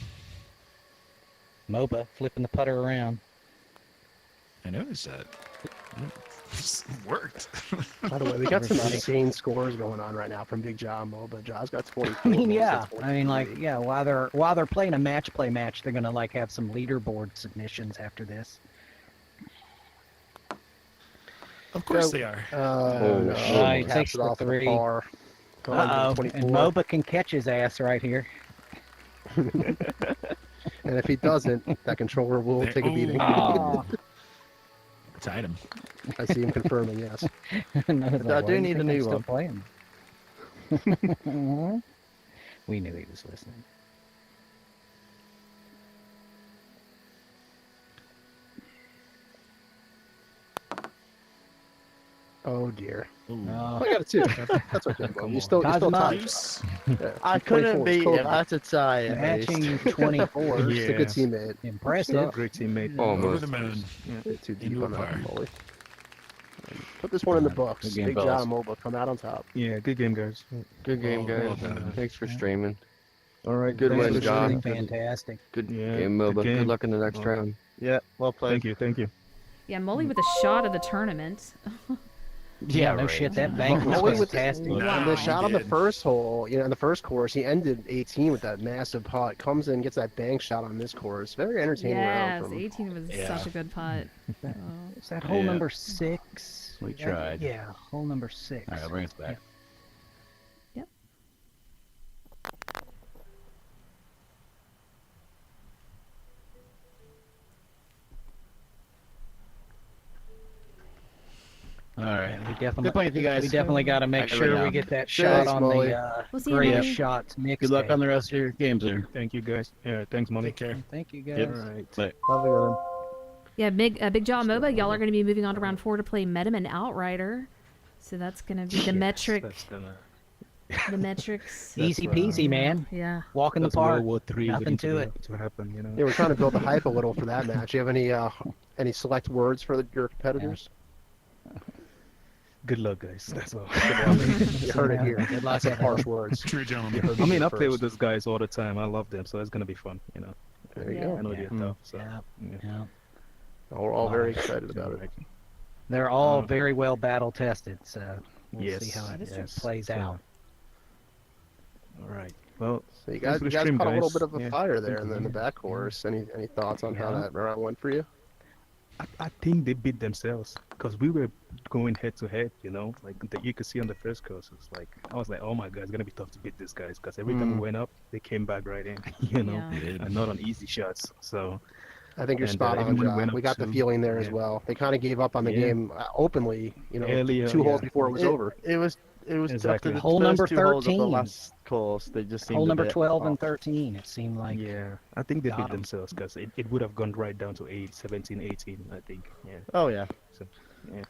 Moba flipping the putter around. I noticed that. Worked. By the way, we got some insane scores going on right now from Bigja and Moba. Ja's got 24. I mean, Moba's yeah. got I mean, like, 23. yeah. While they're playing a match play match, they're gonna like have some leaderboard submissions after this. Of course they are. No. Right, Caps takes it the off of the 3. par. Going Uh-oh, to and 24. Moba can catch his ass right here. And if he doesn't, that controller will take a beating. Oh. Tied him. I see him confirming, yes. And I was I like, do "Why you need a think new I'm still one." playing?" We knew he was listening. Oh dear. No. I got it too. That's okay. Well, you still Cosmo. tied. Use. Yeah, I couldn't 24 is beat cool. him. I had to tie at least. Matching 24. He's a good teammate. Impressive. Great teammate. Oh, Over Almost. the moon. Bit too deep Into on a that par. Mully. Put this one in the books. Good game, Big fellas. John Moba come out on top. Yeah, good game, guys. Good game, well guys. done. Thanks for streaming. All right, Good thanks win, for John. joining. Fantastic. Good Yeah, game, good Moba. game. Good luck in the next Oh. round. Yeah, well played. Thank you. Yeah, Mully with a shot of the tournament. Yeah, no shit. That bank was Mully with fantastic. No, and the he shot on the did. first hole, in the first course, he ended 18 with that massive putt. Comes in, gets that bank shot on this course. Very entertaining Yes, round from 18 was Yeah. such a good putt. Oh. Is that hole Yeah. number 6? We tried. Yeah, hole number 6. All right, I'll bring us back. All right. We definitely, Good playing with you guys. we definitely got to make Back sure right we now. get that Thanks, shot on Mully. the We'll see you, greatest Mully. shots mixtape. Good luck on the rest of your games there. Thank you, guys. Yeah, thanks, Molly. Take care. Thank you, guys. Yep. All right. But Have a good one. Yeah, Big Jaw Moba, y'all are going to be moving on to round 4 to play Metam and Outrider. So that's going to be the metric, That's gonna... the metrics. Easy That's, peasy, man. Yeah. Walk in the That's park. World War III Nothing waiting to it. to happen, you know. Yeah, we're trying to build the hype a little for that match. You have any select words for your competitors? Good luck, guys. That's all. You heard it here. Good luck, That's some harsh words. True You gentleman. heard I it mean, I first. play with those guys all the time. I love them, so it's gonna be fun, you know. There you Yeah. go. I know Yeah. they're tough, so Yeah, yeah. yeah. We're all very excited about it. Alright. They're all very well battle tested, so we'll Yes. see how it Yes. plays So, out. All right. Well, So you thanks guys, for you the guys stream, caught a little guys. bit of a Yeah, fire there thank in you. the back course. Any thoughts on how Yeah. that round went for you? I think they beat themselves because we were going head to head, you know, like you could see on the first course. It's like I was like, oh my god, it's gonna be tough to beat these guys because every time we went up, they came back right in, you know, Yeah. and not on easy shots. So I think you're And, spot on, everyone John. went We up got the to- feeling there as yeah. well. They kind of gave up on the Yeah. game openly, Earlier, 2 holes yeah. before it was over. It was Exactly. after the Hole first number 2 holes of the 13. last course. They just seemed Hole a number bit 12 and off. 13, it seemed like. yeah, I think they Got beat 'em. themselves because it would have gone right down to 8, 17, 18, I think. Yeah. Oh yeah. So, yeah.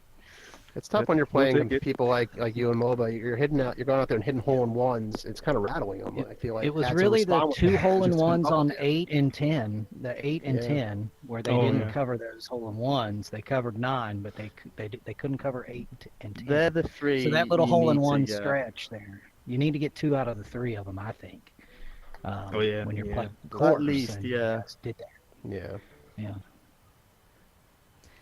It's tough But when you're we'll playing take it. people like you and Moba. You're going out there and hitting hole in ones. It's kind of rattling them. I feel like It was had to really the respond with 2 that. hole in Just ones up on there. 8 and 10. The 8 and Yeah. 10, where they Oh, didn't yeah. cover those hole in ones. They covered 9, but they couldn't cover 8 and 10. They're the 3. So that little you hole in need to one get. stretch there, you need to get 2 out of the 3 of them, I think. Oh, yeah, When you're yeah. playing At course, least, and yeah. you guys did that. Yeah. Yeah.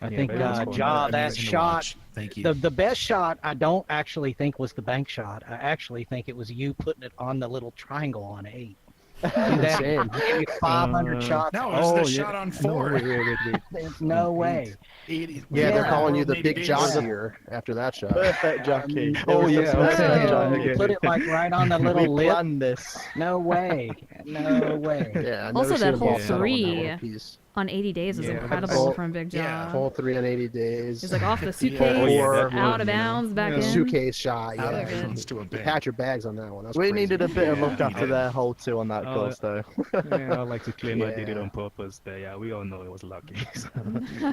I Yeah, think but it was fun. Ja, Amazing that to shot, watch. Thank you. the best shot, I don't actually think was the bank shot. I actually think it was you putting it on the little triangle on 8. Do that. Insane. I'll give you 500 shots. No, it was the Oh, yeah. shot on No, 4. wait. There's no way. 80, Yeah, they're Yeah. calling you the Maybe big days. John here after that shot. Perfect jockey. It Oh, was yeah, just okay, perfect yeah, jockey. yeah. Put it like right on the little We lip. planned this. No way. No way. Yeah. I've Also, never that seen a hole ball settle on that 3. little piece. On 80 days was Yeah, incredible hole- from Big Jaw. yeah, Hole 3 on 80 days. He's like off the Oh, suitcase, yeah, that out was, of you know. bounds, back Yeah. in. Suitcase shot. Out Yeah. of bounds to a You bank. packed your bags on that one. That's We crazy. needed a bit of Yeah, luck we after did. their hole 2 on that Oh, course, though. Yeah, I like to claim I did it Yeah. on purpose, but yeah, we all know it was lucky. So, I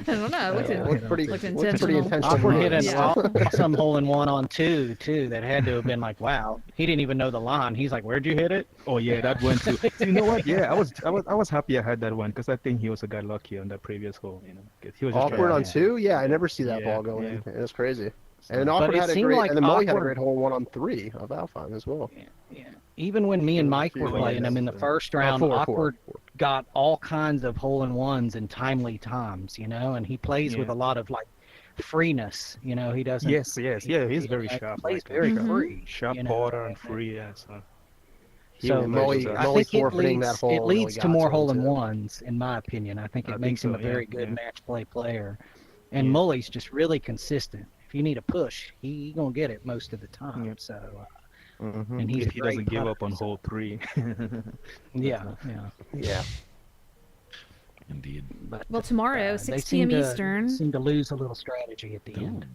don't know. It looked, Yeah, looked pretty, looked looked pretty intentional. intentional. Awkward hit an Yeah. awesome hole in one on 2 too. That had to have been like, wow. He didn't even know the line. He's like, where'd you hit it? oh yeah, that one too. You know what? Yeah, I was happy I had that one because I think he was a guy lucky on that previous hole. You know, 'cause he was just Awkward trying on to- 2? Yeah, I never see that Yeah, ball going yeah. in. It was crazy. And then But Awkward it had a seemed great, like and then Mully had a Awkward- great hole 1 on 3 of Alpine as well. Yeah. Even when me and Mike were Yeah, playing him in the that's- first round, 4, Awkward got all kinds of hole in ones in timely times, you know, and he plays with Yeah. a lot of like freeness. You know, he doesn't. Yes, yes, yeah. He's very he sharp. plays Like very Mhm. free. sharp you know, putter and free. Yeah. So So And Mully I Mully think forfeiting that hole it really leads to got more him, hole in too. ones, in my opinion. I think I it think makes him so. a Yeah, very good yeah. match play player. And Yeah. Mully's just really consistent. If you need a push, he gonna get it most of the time. Yep. So, Mm-hmm. and he's If a he great doesn't give putter, up on so- hole 3. Yeah, yeah. Yeah. Indeed. But Well, tomorrow, they 6 seem p.m. to Eastern. seem to lose a little strategy at the Ooh. end.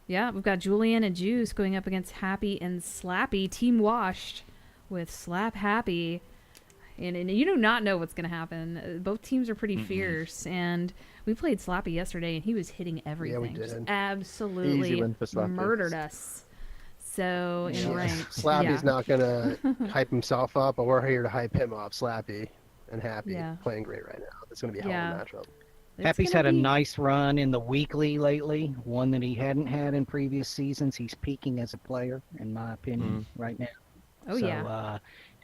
Yeah, we've got Julian and Juice going up against Happy and Slappy. Team washed with Slap Happy. And you do not know what's going to happen. Both teams are pretty fierce. And we played Slappy yesterday, and he was hitting everything. Just did. absolutely Easy win for Slappy. murdered us. So, in ranked. Slappy's yeah. not gonna hype himself up, but we're here to hype him up. Slappy and Happy Yeah. playing great right now. It's gonna be a hell of a matchup. It's Happy's gonna had a be- nice run in the weekly lately, one that he hadn't had in previous seasons. He's peaking as a player, in my opinion, right now. Oh, so, yeah.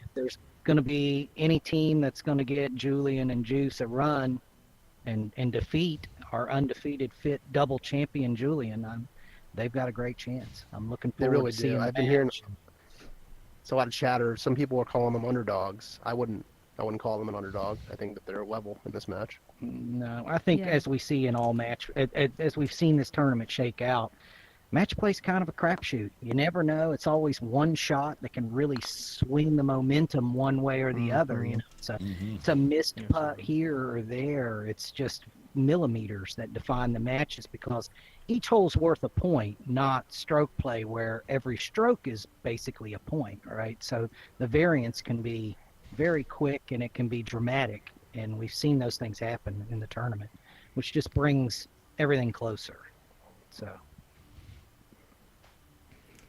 If there's going to be any team that's going to get Julian and Juice a run and defeat our undefeated FHIT double champion Julian, they've got a great chance. I'm looking They forward really to seeing do. the I've been hearing match. it's a lot of chatter. Some people are calling them underdogs. I wouldn't call them an underdog. I think that they're level in this match. No, I think Yeah. as we see in all match, as we've seen this tournament shake out, match play's kind of a crapshoot. You never know. It's always one shot that can really swing the momentum one way or the other. You know, it's a missed putt here or there. It's just millimeters that define the matches because each hole's worth a point, not stroke play where every stroke is basically a point. All right, so the variance can be very quick and it can be dramatic, and we've seen those things happen in the tournament, which just brings everything closer. So.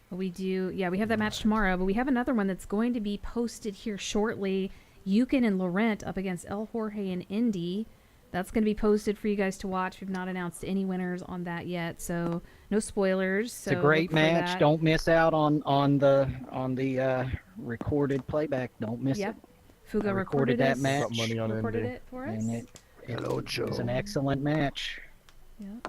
We do, yeah, we have that match tomorrow, but we have another one that's going to be posted here shortly. Yukon and Laurent up against El Jorge and Indy. That's going to be posted for you guys to watch. We've not announced any winners on that yet, so no spoilers. So It's a great look for match. that. Don't miss out on the recorded playback. Don't miss Yep. it. Fuga I recorded that us- match. Got money on recorded Indy. it for us. And it Hello, Joe. was an excellent match. Yep.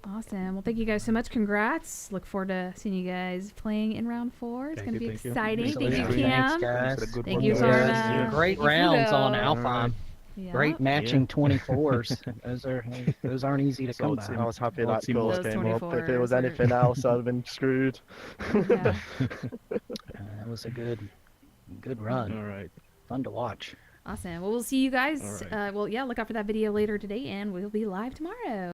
Awesome. Well, thank you guys so much. Congrats. Look forward to seeing you guys playing in round 4. It's Thank going to you, be thank you. exciting. Thanks, Thank you, Larry. Kim. Thanks, guys. It's a good Thank one, you, guys. Varna. Yeah. Great Thank you, rounds on Fugo. Alpine. Yeah. Great matching 24s. Those aren't easy to come by. I was happy Well, that team goal Those came up. If it 24s was are- anything else, I'd have been screwed. Yeah. That was a good run. All right. Fun to watch. Awesome. Well, we'll see you guys. All right. Well, yeah, look out for that video later today, and we'll be live tomorrow.